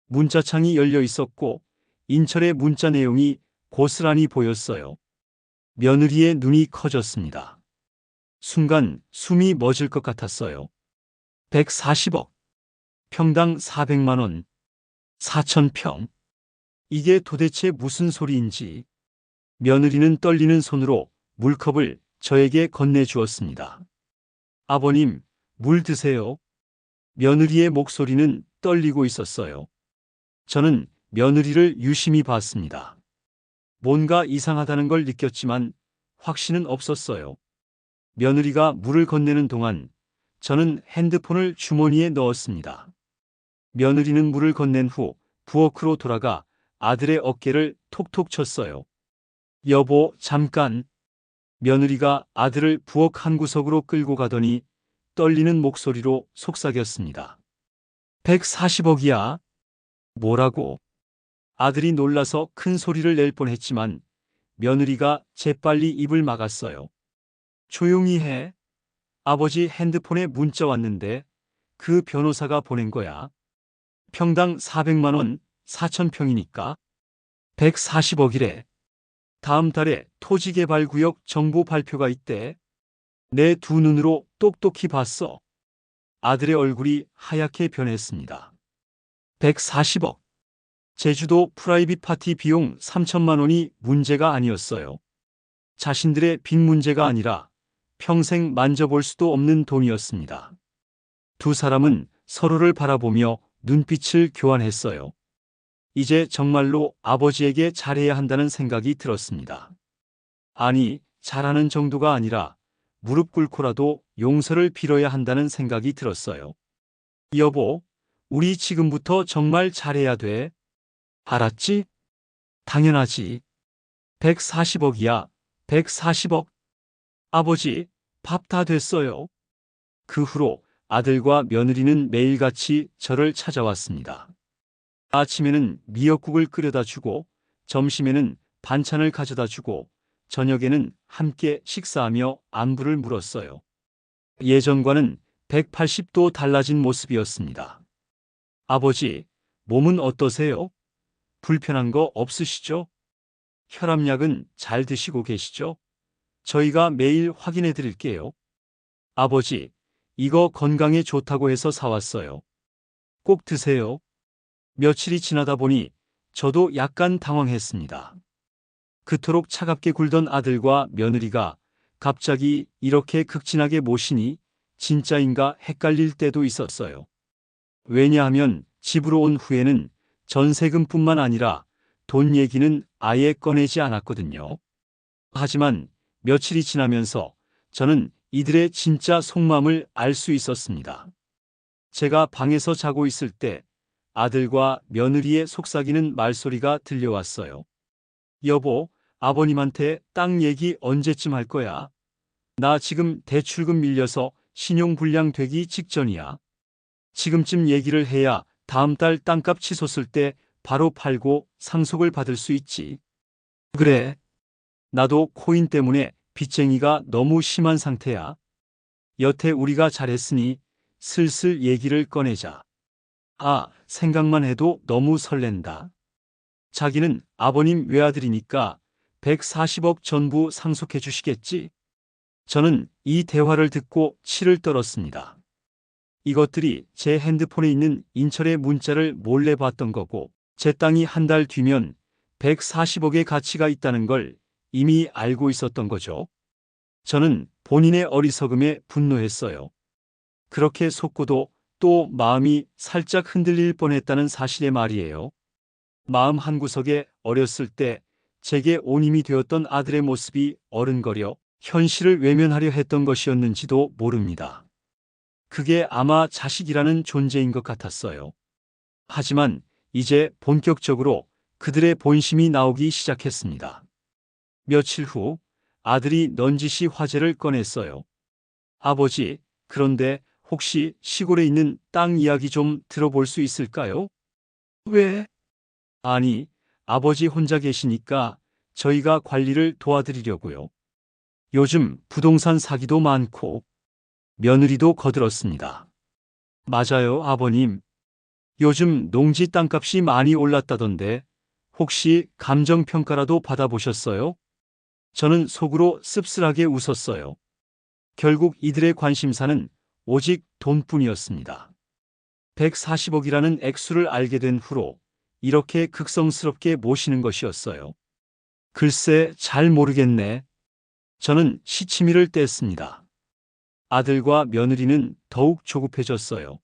문자창이 열려 있었고 인철의 문자 내용이 고스란히 보였어요. 며느리의 눈이 커졌습니다. 순간 숨이 멎을 것 같았어요. 140억, 평당 400만 원, 4,000평. 이게 도대체 무슨 소리인지. 며느리는 떨리는 손으로 물컵을 저에게 건네주었습니다. 아버님, 물 드세요. 며느리의 목소리는 떨리고 있었어요. 저는 며느리를 유심히 봤습니다. 뭔가 이상하다는 걸 느꼈지만 확신은 없었어요. 며느리가 물을 건네는 동안 저는 핸드폰을 주머니에 넣었습니다. 며느리는 물을 건넨 후 부엌으로 돌아가 아들의 어깨를 톡톡 쳤어요. 여보, 잠깐. 며느리가 아들을 부엌 한 구석으로 끌고 가더니 떨리는 목소리로 속삭였습니다. 140억이야. 뭐라고? 아들이 놀라서 큰 소리를 낼 뻔했지만 며느리가 재빨리 입을 막았어요. 조용히 해. 아버지 핸드폰에 문자 왔는데 그 변호사가 보낸 거야. 평당 400만 원, 4,000평이니까 140억이래. 다음 달에 토지개발구역 정보 발표가 있대. 내 두 눈으로 똑똑히 봤어. 아들의 얼굴이 하얗게 변했습니다. 140억. 제주도 프라이빗 파티 비용 3천만 원이 문제가 아니었어요. 자신들의 빚 문제가 아니라 평생 만져볼 수도 없는 돈이었습니다. 두 사람은 서로를 바라보며 눈빛을 교환했어요. 이제 정말로 아버지에게 잘해야 한다는 생각이 들었습니다. 아니, 잘하는 정도가 아니라 무릎 꿇고라도 용서를 빌어야 한다는 생각이 들었어요. 여보, 우리 지금부터 정말 잘해야 돼. 알았지? 당연하지. 140억이야. 140억. 아버지, 밥 다 됐어요. 그 후로 아들과 며느리는 매일같이 저를 찾아왔습니다. 아침에는 미역국을 끓여다 주고, 점심에는 반찬을 가져다 주고, 저녁에는 함께 식사하며 안부를 물었어요. 예전과는 180도 달라진 모습이었습니다. 아버지, 몸은 어떠세요? 불편한 거 없으시죠? 혈압약은 잘 드시고 계시죠? 저희가 매일 확인해 드릴게요. 아버지, 이거 건강에 좋다고 해서 사왔어요. 꼭 드세요. 며칠이 지나다 보니 저도 약간 당황했습니다. 그토록 차갑게 굴던 아들과 며느리가 갑자기 이렇게 극진하게 모시니 진짜인가 헷갈릴 때도 있었어요. 왜냐하면 집으로 온 후에는 전세금뿐만 아니라 돈 얘기는 아예 꺼내지 않았거든요. 하지만 며칠이 지나면서 저는 이들의 진짜 속마음을 알 수 있었습니다. 제가 방에서 자고 있을 때 아들과 며느리의 속삭이는 말소리가 들려왔어요. 여보, 아버님한테 땅 얘기 언제쯤 할 거야? 나 지금 대출금 밀려서 신용불량 되기 직전이야. 지금쯤 얘기를 해야 다음 달 땅값 치솟을 때 바로 팔고 상속을 받을 수 있지. 그래. 나도 코인 때문에 빚쟁이가 너무 심한 상태야. 여태 우리가 잘했으니 슬슬 얘기를 꺼내자. 아, 생각만 해도 너무 설렌다. 자기는 아버님 외아들이니까 140억 전부 상속해 주시겠지? 저는 이 대화를 듣고 치를 떨었습니다. 이것들이 제 핸드폰에 있는 인철의 문자를 몰래 봤던 거고, 제 땅이 한 달 뒤면 140억의 가치가 있다는 걸 이미 알고 있었던 거죠. 저는 본인의 어리석음에 분노했어요. 그렇게 속고도 또 마음이 살짝 흔들릴 뻔했다는 사실에 말이에요. 마음 한구석에 어렸을 때 제게 온 힘이 되었던 아들의 모습이 어른거려 현실을 외면하려 했던 것이었는지도 모릅니다. 그게 아마 자식이라는 존재인 것 같았어요. 하지만 이제 본격적으로 그들의 본심이 나오기 시작했습니다. 며칠 후 아들이 넌지시 화제를 꺼냈어요. 아버지, 그런데 혹시 시골에 있는 땅 이야기 좀 들어볼 수 있을까요? 왜? 아니, 아버지 혼자 계시니까 저희가 관리를 도와드리려고요. 요즘 부동산 사기도 많고 며느리도 거들었습니다. 맞아요, 아버님. 요즘 농지 땅값이 많이 올랐다던데 혹시 감정평가라도 받아보셨어요? 저는 속으로 씁쓸하게 웃었어요. 결국 이들의 관심사는 오직 돈뿐이었습니다. 140억이라는 액수를 알게 된 후로 이렇게 극성스럽게 모시는 것이었어요. 글쎄, 잘 모르겠네. 저는 시치미를 뗐습니다. 아들과 며느리는 더욱 조급해졌어요.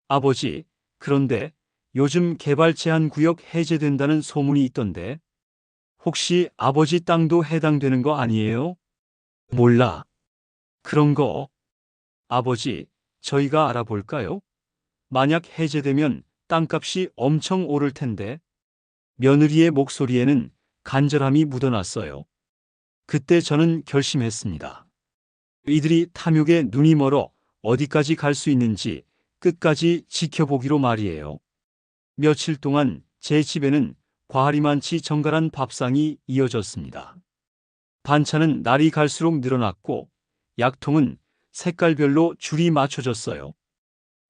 아버지, 그런데 요즘 개발 제한 구역 해제된다는 소문이 있던데 혹시 아버지 땅도 해당되는 거 아니에요? 몰라. 그런 거. 아버지, 저희가 알아볼까요? 만약 해제되면 땅값이 엄청 오를 텐데. 며느리의 목소리에는 간절함이 묻어났어요. 그때 저는 결심했습니다. 이들이 탐욕에 눈이 멀어 어디까지 갈 수 있는지 끝까지 지켜보기로 말이에요. 며칠 동안 제 집에는 과하리만치 정갈한 밥상이 이어졌습니다. 반찬은 날이 갈수록 늘어났고 약통은 색깔별로 줄이 맞춰졌어요.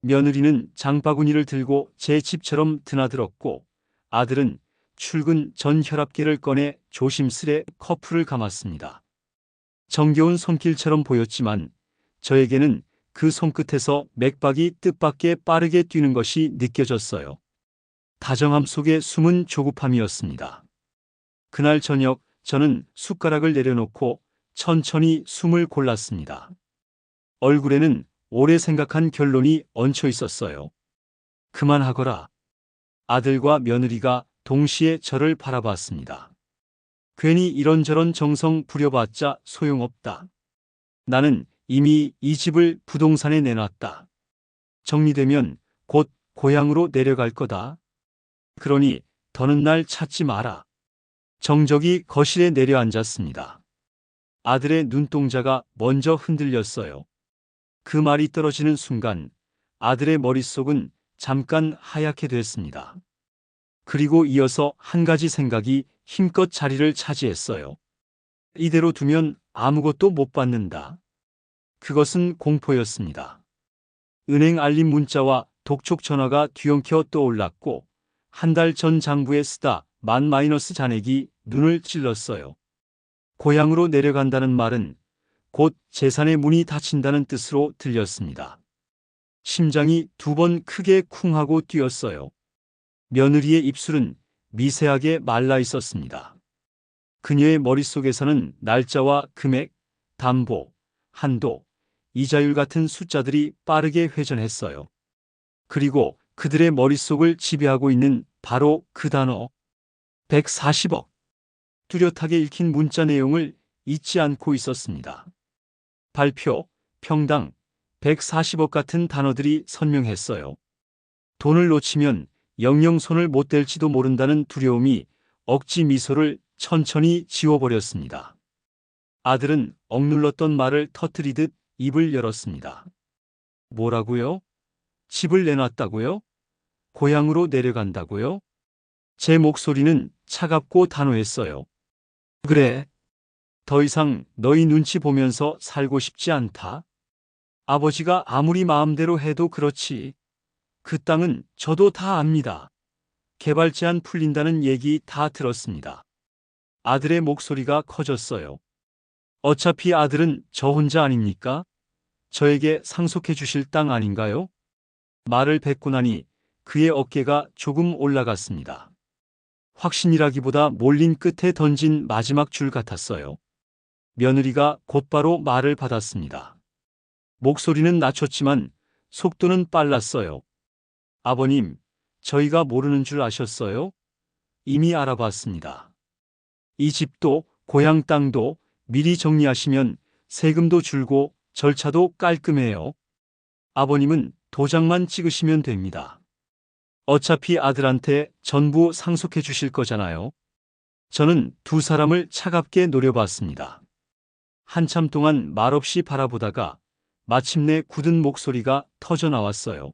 며느리는 장바구니를 들고 제 집처럼 드나들었고 아들은 출근 전 혈압계를 꺼내 조심스레 커프를 감았습니다. 정겨운 손길처럼 보였지만 저에게는 그 손끝에서 맥박이 뜻밖의 빠르게 뛰는 것이 느껴졌어요. 다정함 속에 숨은 조급함이었습니다. 그날 저녁 저는 숟가락을 내려놓고 천천히 숨을 골랐습니다. 얼굴에는 오래 생각한 결론이 얹혀 있었어요. 그만하거라. 아들과 며느리가 동시에 저를 바라봤습니다. 괜히 이런저런 정성 부려봤자 소용없다. 나는 이미 이 집을 부동산에 내놨다. 정리되면 곧 고향으로 내려갈 거다. 그러니 더는 날 찾지 마라. 정적이 거실에 내려앉았습니다. 아들의 눈동자가 먼저 흔들렸어요. 그 말이 떨어지는 순간 아들의 머릿속은 잠깐 하얗게 됐습니다. 그리고 이어서 한 가지 생각이 힘껏 자리를 차지했어요. 이대로 두면 아무것도 못 받는다. 그것은 공포였습니다. 은행 알림 문자와 독촉 전화가 뒤엉켜 떠올랐고 한 달 전 장부에 쓰다 만 마이너스 잔액이 눈을 찔렀어요. 고향으로 내려간다는 말은 곧 재산의 문이 닫힌다는 뜻으로 들렸습니다. 심장이 두 번 크게 쿵 하고 뛰었어요. 며느리의 입술은 미세하게 말라 있었습니다. 그녀의 머릿속에서는 날짜와 금액, 담보, 한도, 이자율 같은 숫자들이 빠르게 회전했어요. 그리고 그들의 머릿속을 지배하고 있는 바로 그 단어, 140억. 뚜렷하게 읽힌 문자 내용을 잊지 않고 있었습니다. 발표, 평당, 140억 같은 단어들이 선명했어요. 돈을 놓치면 영영 손을 못 댈지도 모른다는 두려움이 억지 미소를 천천히 지워버렸습니다. 아들은 억눌렀던 말을 터뜨리듯 입을 열었습니다. 뭐라고요? 집을 내놨다고요? 고향으로 내려간다고요? 제 목소리는 차갑고 단호했어요. 그래. 더 이상 너희 눈치 보면서 살고 싶지 않다. 아버지가 아무리 마음대로 해도 그렇지. 그 땅은 저도 다 압니다. 개발 제한 풀린다는 얘기 다 들었습니다. 아들의 목소리가 커졌어요. 어차피 아들은 저 혼자 아닙니까? 저에게 상속해 주실 땅 아닌가요? 말을 뱉고 나니 그의 어깨가 조금 올라갔습니다. 확신이라기보다 몰린 끝에 던진 마지막 줄 같았어요. 며느리가 곧바로 말을 받았습니다. 목소리는 낮췄지만 속도는 빨랐어요. 아버님, 저희가 모르는 줄 아셨어요? 이미 알아봤습니다. 이 집도 고향 땅도 미리 정리하시면 세금도 줄고 절차도 깔끔해요. 아버님은 도장만 찍으시면 됩니다. 어차피 아들한테 전부 상속해 주실 거잖아요. 저는 두 사람을 차갑게 노려봤습니다. 한참 동안 말없이 바라보다가 마침내 굳은 목소리가 터져 나왔어요.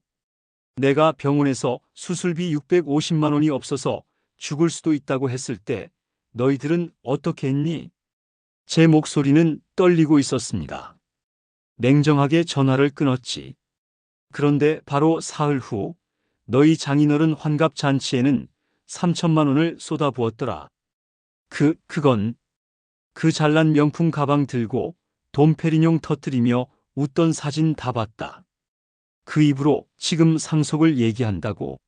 내가 병원에서 수술비 650만 원이 없어서 죽을 수도 있다고 했을 때 너희들은 어떻게 했니? 제 목소리는 떨리고 있었습니다. 냉정하게 전화를 끊었지. 그런데 바로 사흘 후 너희 장인어른 환갑 잔치에는 3천만 원을 쏟아부었더라. 그건 그 잘난 명품 가방 들고 돈페리뇽 터뜨리며 웃던 사진 다 봤다. 그 입으로 지금 상속을 얘기한다고.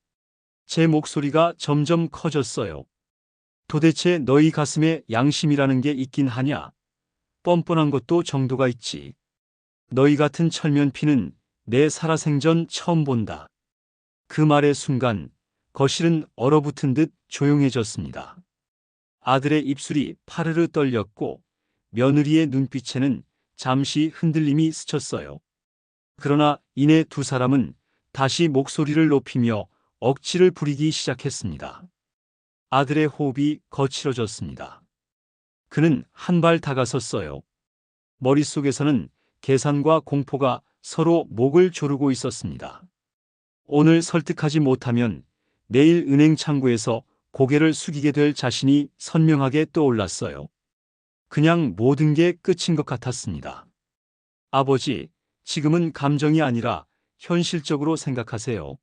제 목소리가 점점 커졌어요. 도대체 너희 가슴에 양심이라는 게 있긴 하냐? 뻔뻔한 것도 정도가 있지. 너희 같은 철면피는 내 살아생전 처음 본다. 그 말의 순간 거실은 얼어붙은 듯 조용해졌습니다. 아들의 입술이 파르르 떨렸고 며느리의 눈빛에는 잠시 흔들림이 스쳤어요. 그러나 이내 두 사람은 다시 목소리를 높이며 억지를 부리기 시작했습니다. 아들의 호흡이 거칠어졌습니다. 그는 한 발 다가섰어요. 머릿속에서는 계산과 공포가 서로 목을 조르고 있었습니다. 오늘 설득하지 못하면 내일 은행 창구에서 고개를 숙이게 될 자신이 선명하게 떠올랐어요. 그냥 모든 게 끝인 것 같았습니다. 아버지, 지금은 감정이 아니라 현실적으로 생각하세요.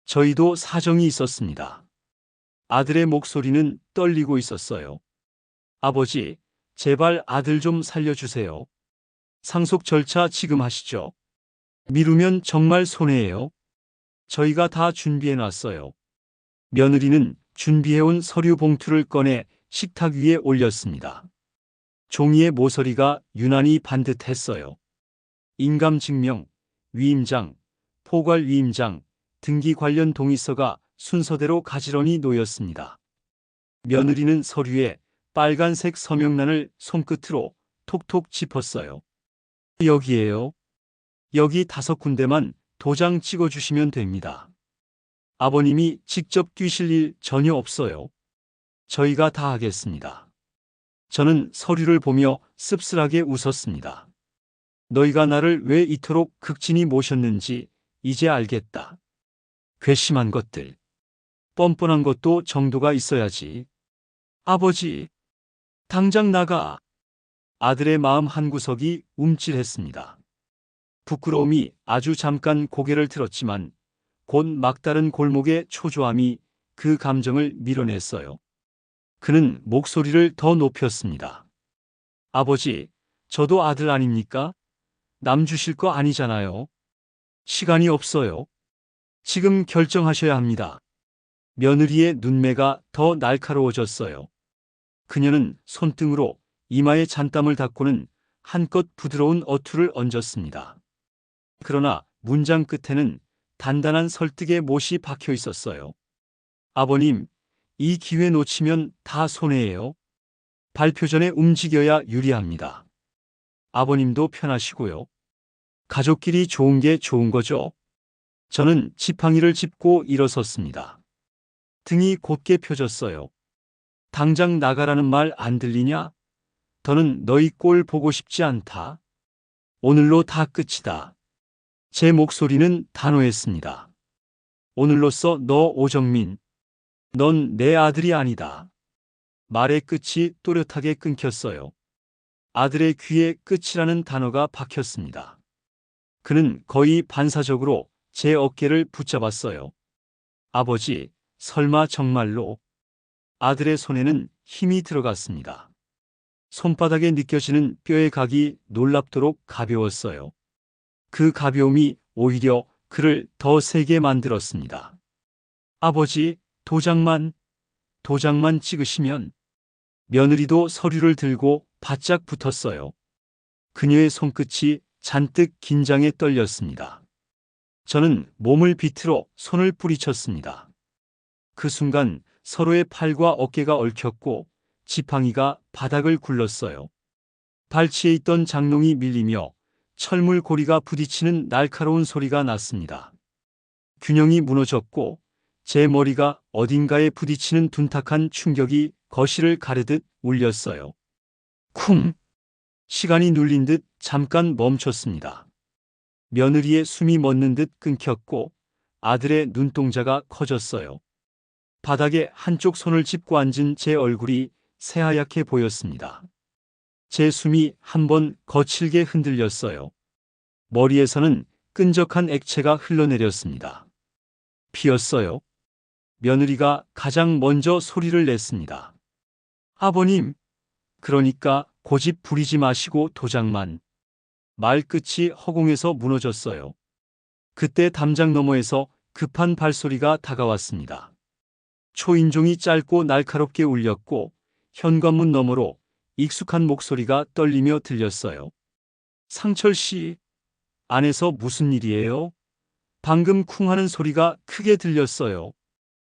저희도 사정이 있었습니다. 아들의 목소리는 떨리고 있었어요. 아버지, 제발 아들 좀 살려주세요. 상속 절차 지금 하시죠. 미루면 정말 손해예요. 저희가 다 준비해놨어요. 며느리는 준비해온 서류 봉투를 꺼내 식탁 위에 올렸습니다. 종이의 모서리가 유난히 반듯했어요. 인감증명, 위임장, 포괄위임장, 등기 관련 동의서가 순서대로 가지런히 놓였습니다. 며느리는 서류에 빨간색 서명란을 손끝으로 톡톡 짚었어요. 여기에요. 여기 5군데만 도장 찍어주시면 됩니다. 아버님이 직접 뛰실 일 전혀 없어요. 저희가 다 하겠습니다. 저는 서류를 보며 씁쓸하게 웃었습니다. 너희가 나를 왜 이토록 극진히 모셨는지 이제 알겠다. 괘씸한 것들. 뻔뻔한 것도 정도가 있어야지. 아버지, 당장 나가. 아들의 마음 한구석이 움찔했습니다. 부끄러움이 아주 잠깐 고개를 들었지만 곧 막다른 골목의 초조함이 그 감정을 밀어냈어요. 그는 목소리를 더 높였습니다. 아버지, 저도 아들 아닙니까? 남 주실 거 아니잖아요. 시간이 없어요. 지금 결정하셔야 합니다. 며느리의 눈매가 더 날카로워졌어요. 그녀는 손등으로 이마에 잔땀을 닦고는 한껏 부드러운 어투를 얹었습니다. 그러나 문장 끝에는 단단한 설득의 못이 박혀 있었어요. 아버님, 이 기회 놓치면 다 손해예요. 발표 전에 움직여야 유리합니다. 아버님도 편하시고요. 가족끼리 좋은 게 좋은 거죠. 저는 지팡이를 짚고 일어섰습니다. 등이 곧게 펴졌어요. 당장 나가라는 말 안 들리냐? 더는 너희 꼴 보고 싶지 않다. 오늘로 다 끝이다. 제 목소리는 단호했습니다. 오늘로써 너 오정민, 넌 내 아들이 아니다. 말의 끝이 또렷하게 끊겼어요. 아들의 귀에 끝이라는 단어가 박혔습니다. 그는 거의 반사적으로 제 어깨를 붙잡았어요. 아버지, 설마 정말로? 아들의 손에는 힘이 들어갔습니다. 손바닥에 느껴지는 뼈의 각이 놀랍도록 가벼웠어요. 그 가벼움이 오히려 그를 더 세게 만들었습니다. 아버지, 도장만 찍으시면. 며느리도 서류를 들고 바짝 붙었어요. 그녀의 손끝이 잔뜩 긴장에 떨렸습니다. 저는 몸을 비틀어 손을 뿌리쳤습니다. 그 순간 서로의 팔과 어깨가 얽혔고 지팡이가 바닥을 굴렀어요. 발치에 있던 장롱이 밀리며 철물 고리가 부딪히는 날카로운 소리가 났습니다. 균형이 무너졌고 제 머리가 어딘가에 부딪히는 둔탁한 충격이 거실을 가르듯 울렸어요. 쿵! 시간이 눌린 듯 잠깐 멈췄습니다. 며느리의 숨이 멎는 듯 끊겼고 아들의 눈동자가 커졌어요. 바닥에 한쪽 손을 짚고 앉은 제 얼굴이 새하얗게 보였습니다. 제 숨이 한번 거칠게 흔들렸어요. 머리에서는 끈적한 액체가 흘러내렸습니다. 피었어요. 며느리가 가장 먼저 소리를 냈습니다. 아버님, 그러니까 고집 부리지 마시고 도장만. 말끝이 허공에서 무너졌어요. 그때 담장 너머에서 급한 발소리가 다가왔습니다. 초인종이 짧고 날카롭게 울렸고 현관문 너머로 익숙한 목소리가 떨리며 들렸어요. 상철 씨, 안에서 무슨 일이에요? 방금 쿵 하는 소리가 크게 들렸어요.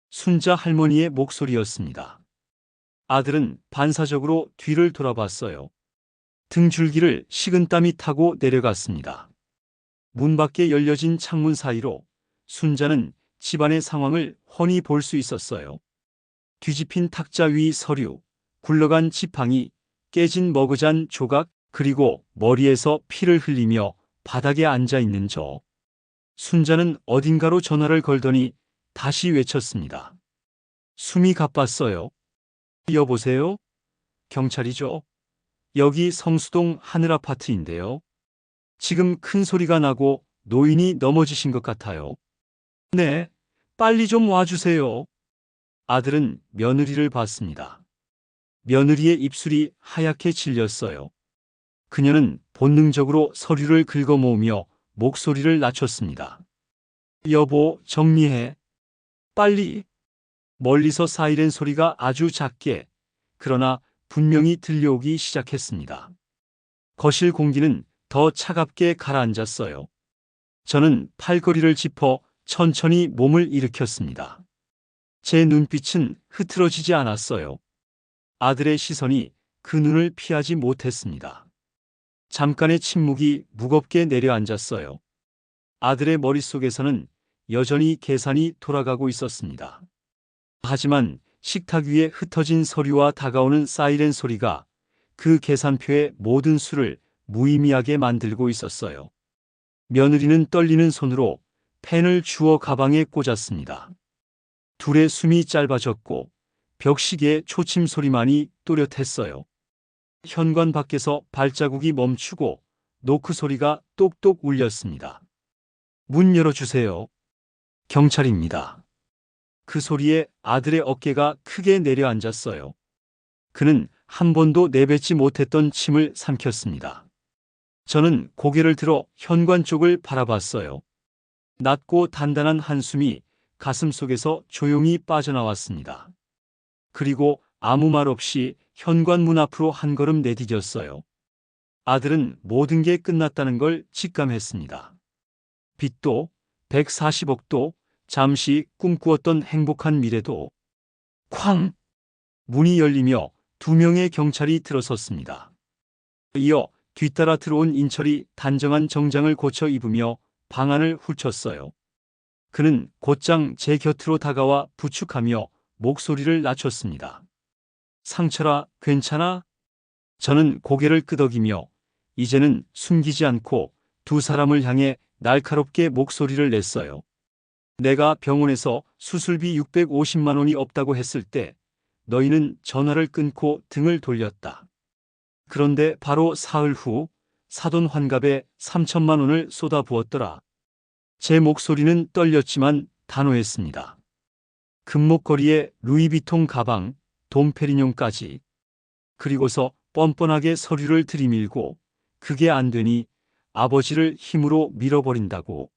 순자 할머니의 목소리였습니다. 아들은 반사적으로 뒤를 돌아봤어요. 등줄기를 식은땀이 타고 내려갔습니다. 문 밖에 열려진 창문 사이로 순자는 집안의 상황을 훤히 볼 수 있었어요. 뒤집힌 탁자 위 서류, 굴러간 지팡이, 깨진 머그잔 조각, 그리고 머리에서 피를 흘리며 바닥에 앉아 있는 저. 순자는 어딘가로 전화를 걸더니 다시 외쳤습니다. 숨이 가빴어요. 여보세요? 경찰이죠? 여기 성수동 하늘 아파트인데요. 지금 큰 소리가 나고 노인이 넘어지신 것 같아요. 네, 빨리 좀 와주세요. 아들은 며느리를 봤습니다. 며느리의 입술이 하얗게 질렸어요. 그녀는 본능적으로 서류를 긁어모으며 목소리를 낮췄습니다. 여보, 정리해. 빨리. 멀리서 사이렌 소리가 아주 작게, 그러나 분명히 들려오기 시작했습니다. 거실 공기는 더 차갑게 가라앉았어요. 저는 팔걸이를 짚어 천천히 몸을 일으켰습니다. 제 눈빛은 흐트러지지 않았어요. 아들의 시선이 그 눈을 피하지 못했습니다. 잠깐의 침묵이 무겁게 내려앉았어요. 아들의 머릿속에서는 여전히 계산이 돌아가고 있었습니다. 하지만 식탁 위에 흩어진 서류와 다가오는 사이렌 소리가 그 계산표의 모든 수를 무의미하게 만들고 있었어요. 며느리는 떨리는 손으로 펜을 주워 가방에 꽂았습니다. 둘의 숨이 짧아졌고 벽시계의 초침 소리만이 또렷했어요. 현관 밖에서 발자국이 멈추고 노크 소리가 똑똑 울렸습니다. 문 열어주세요. 경찰입니다. 그 소리에 아들의 어깨가 크게 내려앉았어요. 그는 한 번도 내뱉지 못했던 침을 삼켰습니다. 저는 고개를 들어 현관 쪽을 바라봤어요. 낮고 단단한 한숨이 가슴 속에서 조용히 빠져나왔습니다. 그리고 아무 말 없이 현관문 앞으로 한 걸음 내디뎠어요. 아들은 모든 게 끝났다는 걸 직감했습니다. 빚도 140억도 잠시 꿈꾸었던 행복한 미래도 쾅! 문이 열리며 두 명의 경찰이 들어섰습니다. 이어 뒤따라 들어온 인철이 단정한 정장을 고쳐 입으며 방안을 훑었어요. 그는 곧장 제 곁으로 다가와 부축하며 목소리를 낮췄습니다. 상철아, 괜찮아? 저는 고개를 끄덕이며 이제는 숨기지 않고 두 사람을 향해 날카롭게 목소리를 냈어요. 내가 병원에서 수술비 650만 원이 없다고 했을 때 너희는 전화를 끊고 등을 돌렸다. 그런데 바로 사흘 후 사돈 환갑에 3천만 원을 쏟아부었더라. 제 목소리는 떨렸지만 단호했습니다. 금목걸이에 루이비통 가방, 돔페리뇽까지. 그리고서 뻔뻔하게 서류를 들이밀고 그게 안 되니 아버지를 힘으로 밀어버린다고.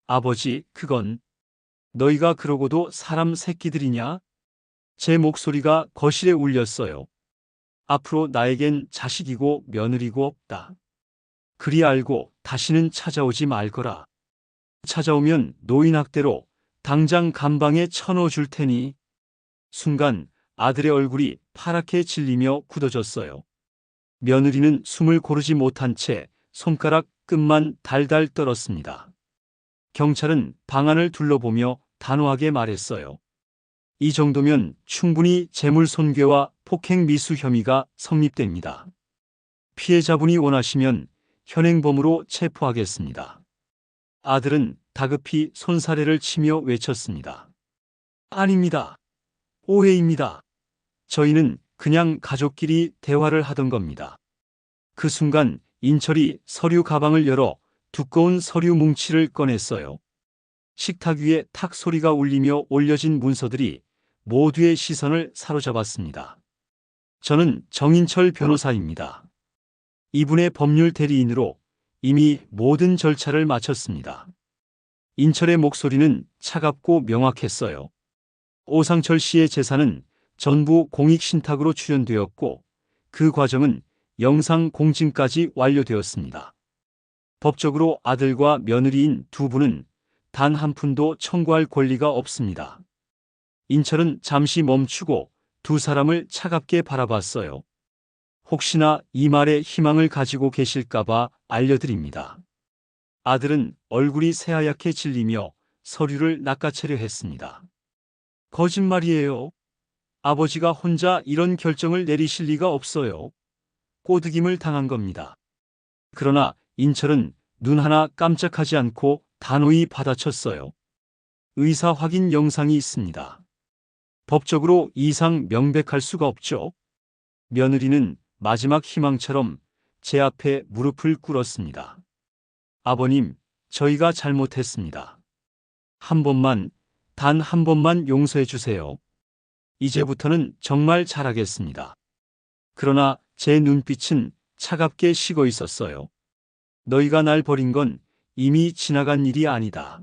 아버지, 그건 너희가 그러고도 사람 새끼들이냐? 제 목소리가 거실에 울렸어요. 앞으로 나에겐 자식이고 며느리고 없다. 그리 알고 다시는 찾아오지 말거라. 찾아오면 노인학대로 당장 감방에 쳐넣어 줄 테니. 순간 아들의 얼굴이 파랗게 질리며 굳어졌어요. 며느리는 숨을 고르지 못한 채 손가락 끝만 달달 떨었습니다. 경찰은 방안을 둘러보며 단호하게 말했어요. 이 정도면 충분히 재물 손괴와 폭행 미수 혐의가 성립됩니다. 피해자분이 원하시면 현행범으로 체포하겠습니다. 아들은 다급히 손사래를 치며 외쳤습니다. 아닙니다. 오해입니다. 저희는 그냥 가족끼리 대화를 하던 겁니다. 그 순간 인철이 서류 가방을 열어 두꺼운 서류 뭉치를 꺼냈어요. 식탁 위에 탁 소리가 울리며 올려진 문서들이 모두의 시선을 사로잡았습니다. 저는 정인철 변호사입니다. 이분의 법률 대리인으로 이미 모든 절차를 마쳤습니다. 인철의 목소리는 차갑고 명확했어요. 오상철 씨의 재산은 전부 공익신탁으로 출연되었고 그 과정은 영상 공증까지 완료되었습니다. 법적으로 아들과 며느리인 두 분은 단 한 푼도 청구할 권리가 없습니다. 인철은 잠시 멈추고 두 사람을 차갑게 바라봤어요. 혹시나 이 말에 희망을 가지고 계실까봐 알려드립니다. 아들은 얼굴이 새하얗게 질리며 서류를 낚아채려 했습니다. 거짓말이에요. 아버지가 혼자 이런 결정을 내리실 리가 없어요. 꼬드김을 당한 겁니다. 그러나 인철은 눈 하나 깜짝하지 않고 단호히 받아쳤어요. 의사 확인 영상이 있습니다. 법적으로 이상 명백할 수가 없죠. 며느리는 마지막 희망처럼 제 앞에 무릎을 꿇었습니다. 아버님, 저희가 잘못했습니다. 한 번만, 단 한 번만 용서해 주세요. 이제부터는 정말 잘하겠습니다. 그러나 제 눈빛은 차갑게 식어 있었어요. 너희가 날 버린 건 이미 지나간 일이 아니다.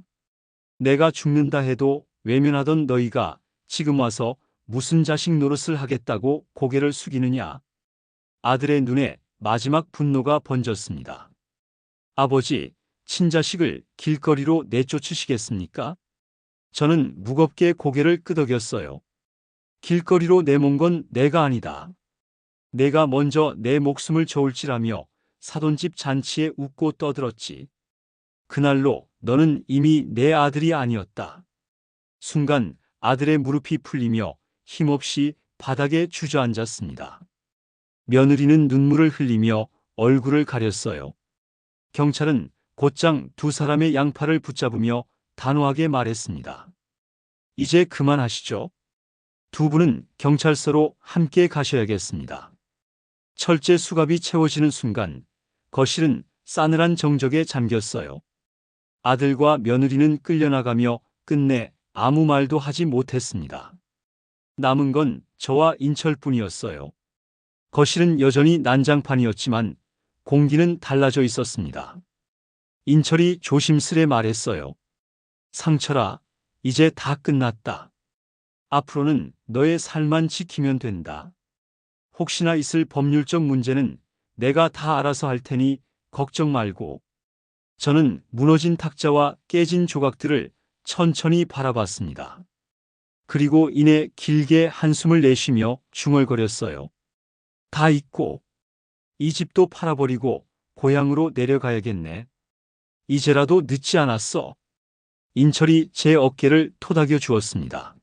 내가 죽는다 해도 외면하던 너희가 지금 와서 무슨 자식 노릇을 하겠다고 고개를 숙이느냐. 아들의 눈에 마지막 분노가 번졌습니다. 아버지, 친자식을 길거리로 내쫓으시겠습니까? 저는 무겁게 고개를 끄덕였어요. 길거리로 내몬 건 내가 아니다. 내가 먼저 내 목숨을 저울질하며 사돈집 잔치에 웃고 떠들었지. 그날로 너는 이미 내 아들이 아니었다. 순간 아들의 무릎이 풀리며 힘없이 바닥에 주저앉았습니다. 며느리는 눈물을 흘리며 얼굴을 가렸어요. 경찰은 곧장 두 사람의 양팔을 붙잡으며 단호하게 말했습니다. 이제 그만하시죠. 두 분은 경찰서로 함께 가셔야겠습니다. 철제 수갑이 채워지는 순간 거실은 싸늘한 정적에 잠겼어요. 아들과 며느리는 끌려나가며 끝내 아무 말도 하지 못했습니다. 남은 건 저와 인철뿐이었어요. 거실은 여전히 난장판이었지만 공기는 달라져 있었습니다. 인철이 조심스레 말했어요. 상철아, 이제 다 끝났다. 앞으로는 너의 삶만 지키면 된다. 혹시나 있을 법률적 문제는 내가 다 알아서 할 테니 걱정 말고. 저는 무너진 탁자와 깨진 조각들을 천천히 바라봤습니다. 그리고 이내 길게 한숨을 내쉬며 중얼거렸어요. 다 잊고 이 집도 팔아버리고 고향으로 내려가야겠네. 이제라도 늦지 않았어. 인철이 제 어깨를 토닥여 주었습니다.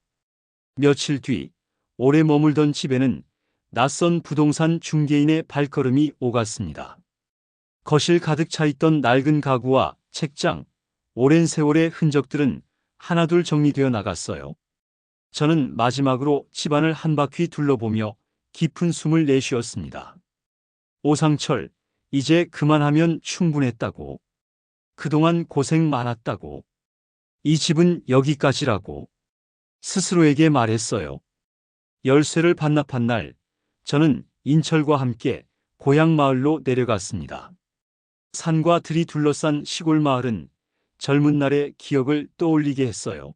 며칠 뒤 오래 머물던 집에는 낯선 부동산 중개인의 발걸음이 오갔습니다. 거실 가득 차 있던 낡은 가구와 책장, 오랜 세월의 흔적들은 하나둘 정리되어 나갔어요. 저는 마지막으로 집안을 한 바퀴 둘러보며 깊은 숨을 내쉬었습니다. 오상철, 이제 그만하면 충분했다고. 그동안 고생 많았다고. 이 집은 여기까지라고. 스스로에게 말했어요. 열쇠를 반납한 날, 저는 인철과 함께 고향 마을로 내려갔습니다. 산과 들이 둘러싼 시골 마을은 젊은 날의 기억을 떠올리게 했어요.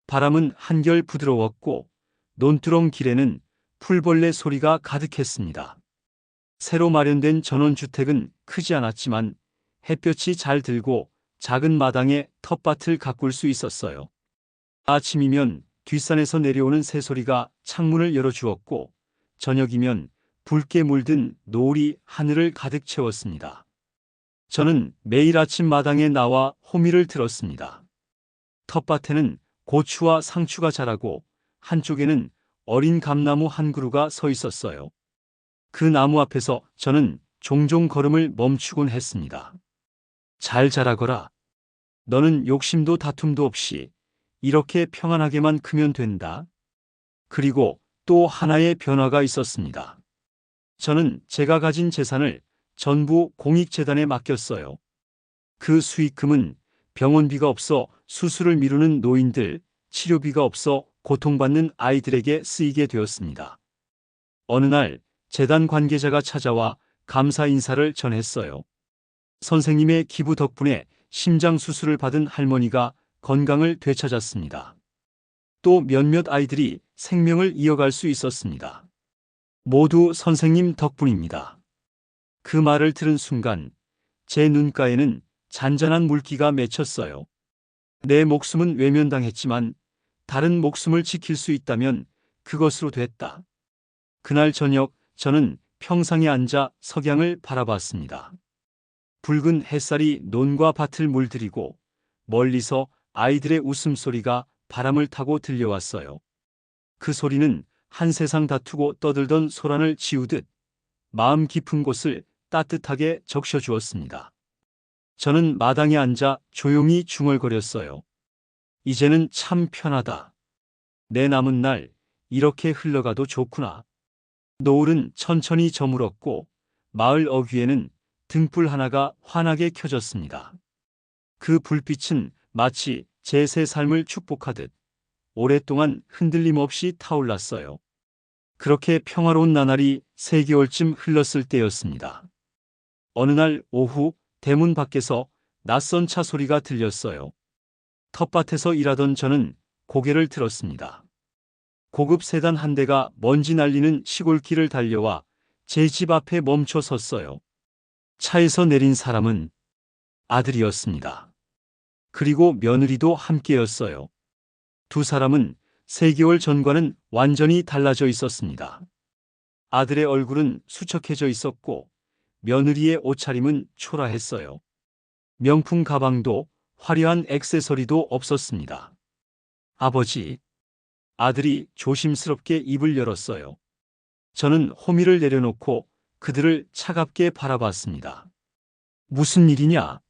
바람은 한결 부드러웠고 논두렁 길에는 풀벌레 소리가 가득했습니다. 새로 마련된 전원주택은 크지 않았지만 햇볕이 잘 들고 작은 마당에 텃밭을 가꿀 수 있었어요. 아침이면 뒷산에서 내려오는 새소리가 창문을 열어주었고 저녁이면 붉게 물든 노을이 하늘을 가득 채웠습니다. 저는 매일 아침 마당에 나와 호미를 들었습니다. 텃밭에는 고추와 상추가 자라고 한쪽에는 어린 감나무 한 그루가 서 있었어요. 그 나무 앞에서 저는 종종 걸음을 멈추곤 했습니다. 잘 자라거라. 너는 욕심도 다툼도 없이 이렇게 평안하게만 크면 된다. 그리고 또 하나의 변화가 있었습니다. 저는 제가 가진 재산을 전부 공익재단에 맡겼어요. 그 수익금은 병원비가 없어 수술을 미루는 노인들, 치료비가 없어 고통받는 아이들에게 쓰이게 되었습니다. 어느 날 재단 관계자가 찾아와 감사 인사를 전했어요. 선생님의 기부 덕분에 심장 수술을 받은 할머니가 건강을 되찾았습니다. 또 몇몇 아이들이 생명을 이어갈 수 있었습니다. 모두 선생님 덕분입니다. 그 말을 들은 순간 제 눈가에는 잔잔한 물기가 맺혔어요. 내 목숨은 외면당했지만 다른 목숨을 지킬 수 있다면 그것으로 됐다. 그날 저녁 저는 평상에 앉아 석양을 바라봤습니다. 붉은 햇살이 논과 밭을 물들이고 멀리서 아이들의 웃음소리가 바람을 타고 들려왔어요. 그 소리는 한 세상 다투고 떠들던 소란을 지우듯 마음 깊은 곳을 따뜻하게 적셔주었습니다. 저는 마당에 앉아 조용히 중얼거렸어요. 이제는 참 편하다. 내 남은 날 이렇게 흘러가도 좋구나. 노을은 천천히 저물었고 마을 어귀에는 등불 하나가 환하게 켜졌습니다. 그 불빛은 마치 제 새 삶을 축복하듯 오랫동안 흔들림 없이 타올랐어요. 그렇게 평화로운 나날이 3개월쯤 흘렀을 때였습니다. 어느 날 오후 대문 밖에서 낯선 차 소리가 들렸어요. 텃밭에서 일하던 저는 고개를 들었습니다. 고급 세단 한 대가 먼지 날리는 시골길을 달려와 제 집 앞에 멈춰 섰어요. 차에서 내린 사람은 아들이었습니다. 그리고 며느리도 함께였어요. 두 사람은 3개월 전과는 완전히 달라져 있었습니다. 아들의 얼굴은 수척해져 있었고 며느리의 옷차림은 초라했어요. 명품 가방도 화려한 액세서리도 없었습니다. 아버지, 아들이 조심스럽게 입을 열었어요. 저는 호미를 내려놓고 그들을 차갑게 바라봤습니다. 무슨 일이냐?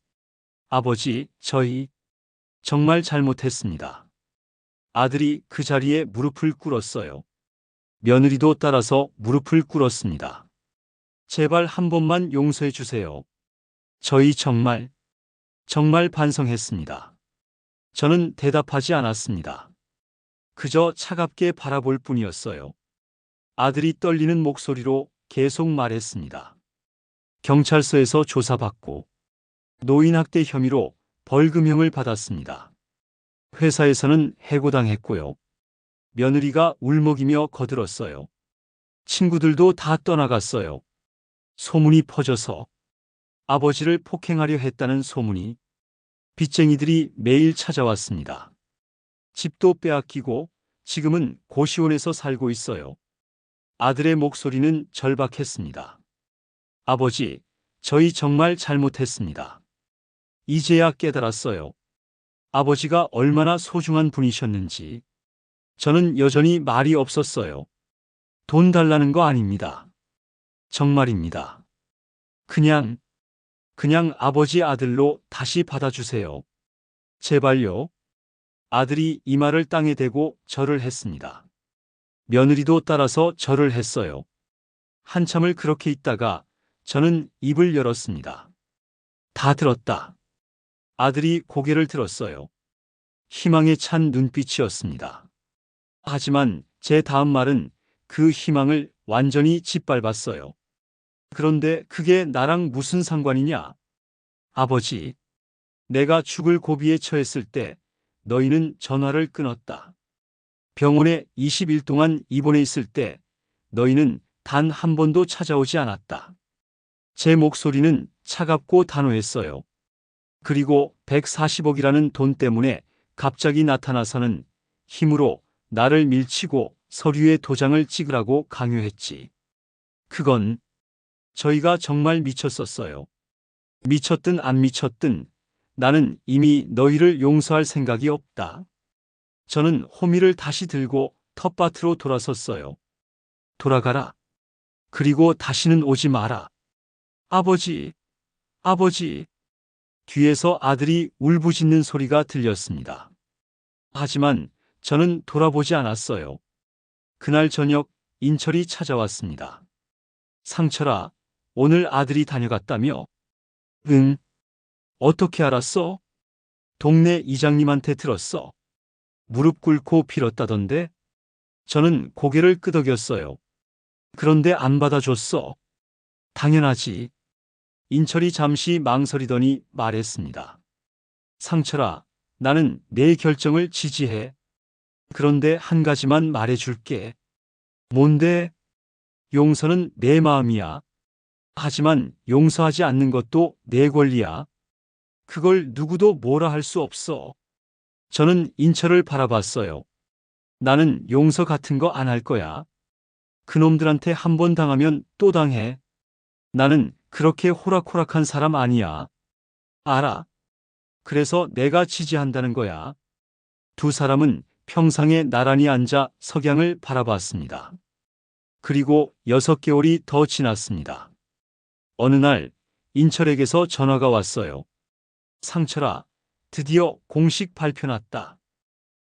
아버지, 저희 정말 잘못했습니다. 아들이 그 자리에 무릎을 꿇었어요. 며느리도 따라서 무릎을 꿇었습니다. 제발 한 번만 용서해 주세요. 저희 정말 반성했습니다. 저는 대답하지 않았습니다. 그저 차갑게 바라볼 뿐이었어요. 아들이 떨리는 목소리로 계속 말했습니다. 경찰서에서 조사받고 노인학대 혐의로 벌금형을 받았습니다. 회사에서는 해고당했고요. 며느리가 울먹이며 거들었어요. 친구들도 다 떠나갔어요. 소문이 퍼져서 아버지를 폭행하려 했다는 소문이. 빚쟁이들이 매일 찾아왔습니다. 집도 빼앗기고 지금은 고시원에서 살고 있어요. 아들의 목소리는 절박했습니다. 아버지, 저희 정말 잘못했습니다. 이제야 깨달았어요. 아버지가 얼마나 소중한 분이셨는지. 저는 여전히 말이 없었어요. 돈 달라는 거 아닙니다. 정말입니다. 그냥 아버지 아들로 다시 받아주세요. 제발요. 아들이 이마를 땅에 대고 절을 했습니다. 며느리도 따라서 절을 했어요. 한참을 그렇게 있다가 저는 입을 열었습니다. 다 들었다. 아들이 고개를 들었어요. 희망에 찬 눈빛이었습니다. 하지만 제 다음 말은 그 희망을 완전히 짓밟았어요. 그런데 그게 나랑 무슨 상관이냐? 아버지, 내가 죽을 고비에 처했을 때 너희는 전화를 끊었다. 병원에 20일 동안 입원해 있을 때 너희는 단 한 번도 찾아오지 않았다. 제 목소리는 차갑고 단호했어요. 그리고 140억이라는 돈 때문에 갑자기 나타나서는 힘으로 나를 밀치고 서류에 도장을 찍으라고 강요했지. 그건 저희가 정말 미쳤었어요. 미쳤든 안 미쳤든 나는 이미 너희를 용서할 생각이 없다. 저는 호미를 다시 들고 텃밭으로 돌아섰어요. 돌아가라. 그리고 다시는 오지 마라. 아버지, 아버지. 뒤에서 아들이 울부짖는 소리가 들렸습니다. 하지만 저는 돌아보지 않았어요. 그날 저녁 인철이 찾아왔습니다. 상철아, 오늘 아들이 다녀갔다며? 응. 어떻게 알았어? 동네 이장님한테 들었어. 무릎 꿇고 빌었다던데? 저는 고개를 끄덕였어요. 그런데 안 받아줬어. 당연하지. 인철이 잠시 망설이더니 말했습니다. 상철아, 나는 내 결정을 지지해. 그런데 한 가지만 말해줄게. 뭔데? 용서는 내 마음이야. 하지만 용서하지 않는 것도 내 권리야. 그걸 누구도 뭐라 할 수 없어. 저는 인철을 바라봤어요. 나는 용서 같은 거 안 할 거야. 그놈들한테 한 번 당하면 또 당해. 나는 그렇게 호락호락한 사람 아니야. 알아. 그래서 내가 지지한다는 거야. 두 사람은 평상에 나란히 앉아 석양을 바라봤습니다. 그리고 6개월이 더 지났습니다. 어느 날 인철에게서 전화가 왔어요. 상철아, 드디어 공식 발표 났다.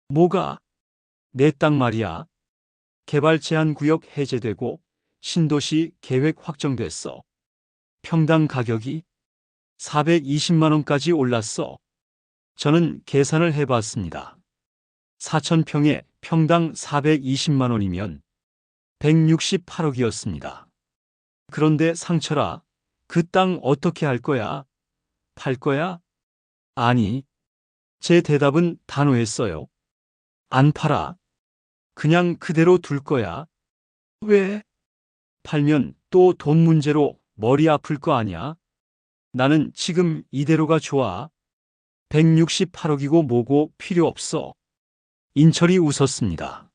뭐가? 내 땅 말이야. 개발 제한 구역 해제되고 신도시 계획 확정됐어. 평당 가격이 420만 원까지 올랐어. 저는 계산을 해봤습니다. 4,000평에 평당 420만 원이면 168억이었습니다. 그런데 상철아, 그 땅 어떻게 할 거야? 팔 거야? 아니. 제 대답은 단호했어요. 안 팔아. 그냥 그대로 둘 거야. 왜? 팔면 또 돈 문제로 머리 아플 거 아니야? 나는 지금 이대로가 좋아. 168억이고 뭐고 필요 없어. 인철이 웃었습니다.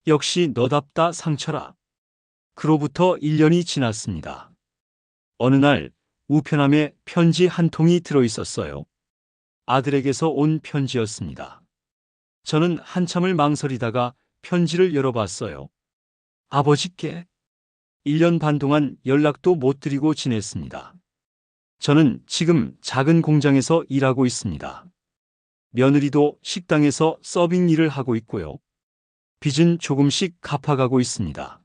역시 너답다, 상철아. 그로부터 1년이 지났습니다. 어느 날 우편함에 편지 한 통이 들어 있었어요. 아들에게서 온 편지였습니다. 저는 한참을 망설이다가 편지를 열어봤어요. 아버지께 1년 반 동안 연락도 못 드리고 지냈습니다. 저는 지금 작은 공장에서 일하고 있습니다. 며느리도 식당에서 서빙 일을 하고 있고요. 빚은 조금씩 갚아가고 있습니다.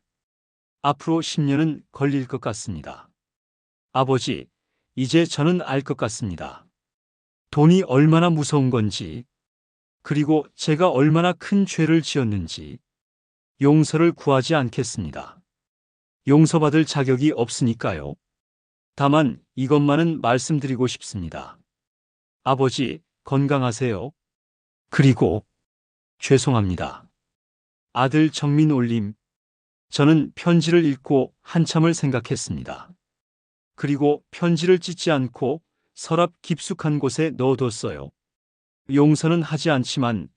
앞으로 10년은 걸릴 것 같습니다. 아버지, 이제 저는 알 것 같습니다. 돈이 얼마나 무서운 건지, 그리고 제가 얼마나 큰 죄를 지었는지 용서를 구하지 않겠습니다. 용서받을 자격이 없으니까요. 다만 이것만은 말씀드리고 싶습니다. 아버지, 건강하세요. 그리고 죄송합니다. 아들 정민 올림. 저는 편지를 읽고 한참을 생각했습니다. 그리고 편지를 찢지 않고 서랍 깊숙한 곳에 넣어뒀어요. 용서는 하지 않지만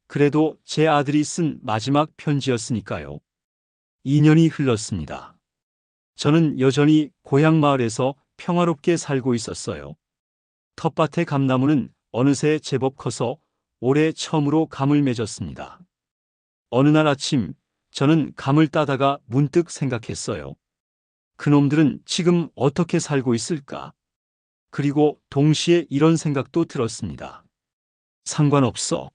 그래도 제 아들이 쓴 마지막 편지였으니까요. 2년이 흘렀습니다. 저는 여전히 고향 마을에서 평화롭게 살고 있었어요. 텃밭의 감나무는 어느새 제법 커서 올해 처음으로 감을 맺었습니다. 어느 날 아침 저는 감을 따다가 문득 생각했어요. 그놈들은 지금 어떻게 살고 있을까? 그리고 동시에 이런 생각도 들었습니다. 상관없어.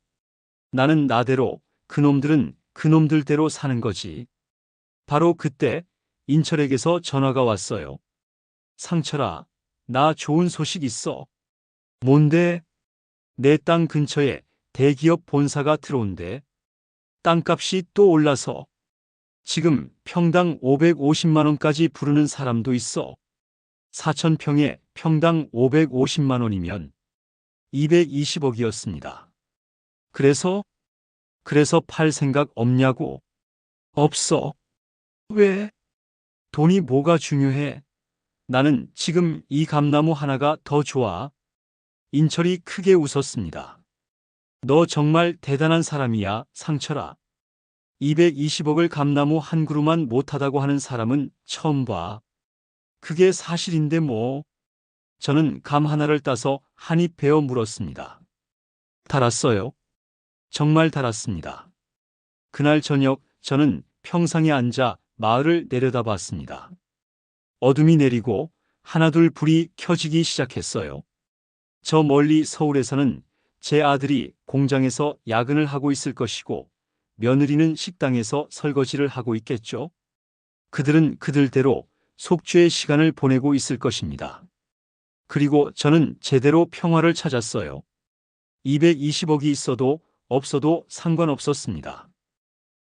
나는 나대로, 그놈들은 그놈들대로 사는 거지. 바로 그때 인철에게서 전화가 왔어요. 상철아, 나 좋은 소식 있어. 뭔데? 내 땅 근처에 대기업 본사가 들어온대. 땅값이 또 올라서 지금 평당 550만 원까지 부르는 사람도 있어. 4,000평에 평당 550만 원이면 220억이었습니다. 그래서 팔 생각 없냐고. 없어. 왜? 돈이 뭐가 중요해? 나는 지금 이 감나무 하나가 더 좋아. 인철이 크게 웃었습니다. 너 정말 대단한 사람이야, 상철아. 220억을 감나무 한 그루만 못하다고 하는 사람은 처음 봐. 그게 사실인데 뭐. 저는 감 하나를 따서 한 입 베어 물었습니다. 달았어요. 정말 달았습니다. 그날 저녁 저는 평상에 앉아 마을을 내려다봤습니다. 어둠이 내리고 하나둘 불이 켜지기 시작했어요. 저 멀리 서울에서는 제 아들이 공장에서 야근을 하고 있을 것이고 며느리는 식당에서 설거지를 하고 있겠죠. 그들은 그들대로 속죄의 시간을 보내고 있을 것입니다. 그리고 저는 제대로 평화를 찾았어요. 220억이 있어도 없어도 상관없었습니다.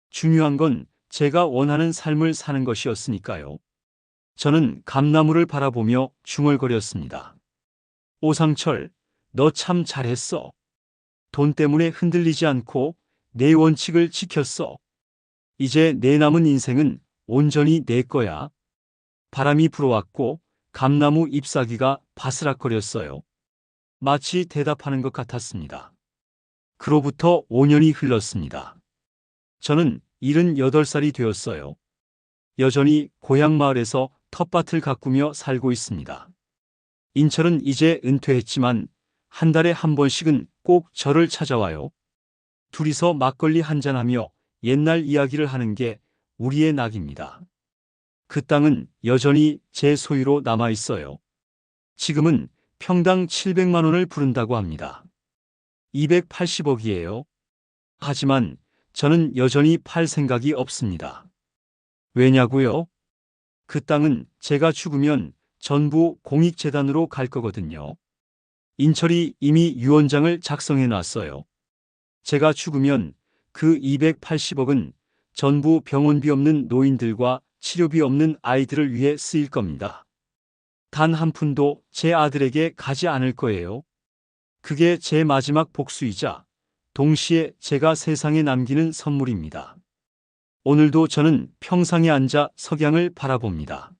중요한 건 제가 원하는 삶을 사는 것이었으니까요. 저는 감나무를 바라보며 중얼거렸습니다. 오상철, 너 참 잘했어. 돈 때문에 흔들리지 않고 내 원칙을 지켰어. 이제 내 남은 인생은 온전히 내 거야. 바람이 불어왔고 감나무 잎사귀가 바스락거렸어요. 마치 대답하는 것 같았습니다. 그로부터 5년이 흘렀습니다. 저는 78살이 되었어요. 여전히 고향 마을에서 텃밭을 가꾸며 살고 있습니다. 인철은 이제 은퇴했지만 한 달에 한 번씩은 꼭 저를 찾아와요. 둘이서 막걸리 한잔하며 옛날 이야기를 하는 게 우리의 낙입니다. 그 땅은 여전히 제 소유로 남아 있어요. 지금은 평당 700만 원을 부른다고 합니다. 280억이에요. 하지만 저는 여전히 팔 생각이 없습니다. 왜냐고요? 그 땅은 제가 죽으면 전부 공익재단으로 갈 거거든요. 인철이 이미 유언장을 작성해 놨어요. 제가 죽으면 그 280억은 전부 병원비 없는 노인들과 치료비 없는 아이들을 위해 쓰일 겁니다. 단 한 푼도 제 아들에게 가지 않을 거예요. 그게 제 마지막 복수이자 동시에 제가 세상에 남기는 선물입니다. 오늘도 저는 평상에 앉아 석양을 바라봅니다.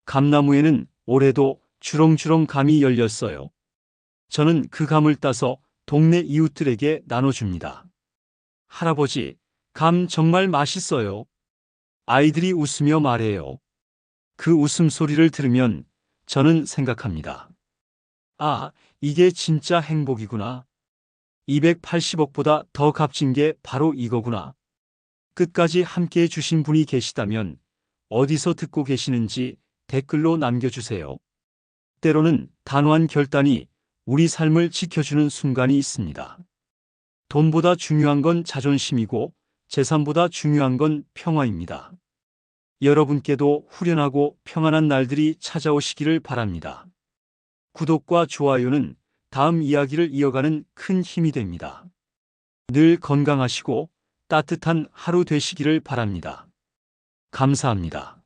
감나무에는 올해도 주렁주렁 감이 열렸어요. 저는 그 감을 따서 동네 이웃들에게 나눠줍니다. 할아버지, 감 정말 맛있어요. 아이들이 웃으며 말해요. 그 웃음소리를 들으면 저는 생각합니다. 아, 이게 진짜 행복이구나. 280억보다 더 값진 게 바로 이거구나. 끝까지 함께 해주신 분이 계시다면 어디서 듣고 계시는지 댓글로 남겨주세요. 때로는 단호한 결단이 우리 삶을 지켜주는 순간이 있습니다. 돈보다 중요한 건 자존심이고 재산보다 중요한 건 평화입니다. 여러분께도 후련하고 평안한 날들이 찾아오시기를 바랍니다. 구독과 좋아요는 다음 이야기를 이어가는 큰 힘이 됩니다. 늘 건강하시고 따뜻한 하루 되시기를 바랍니다. 감사합니다.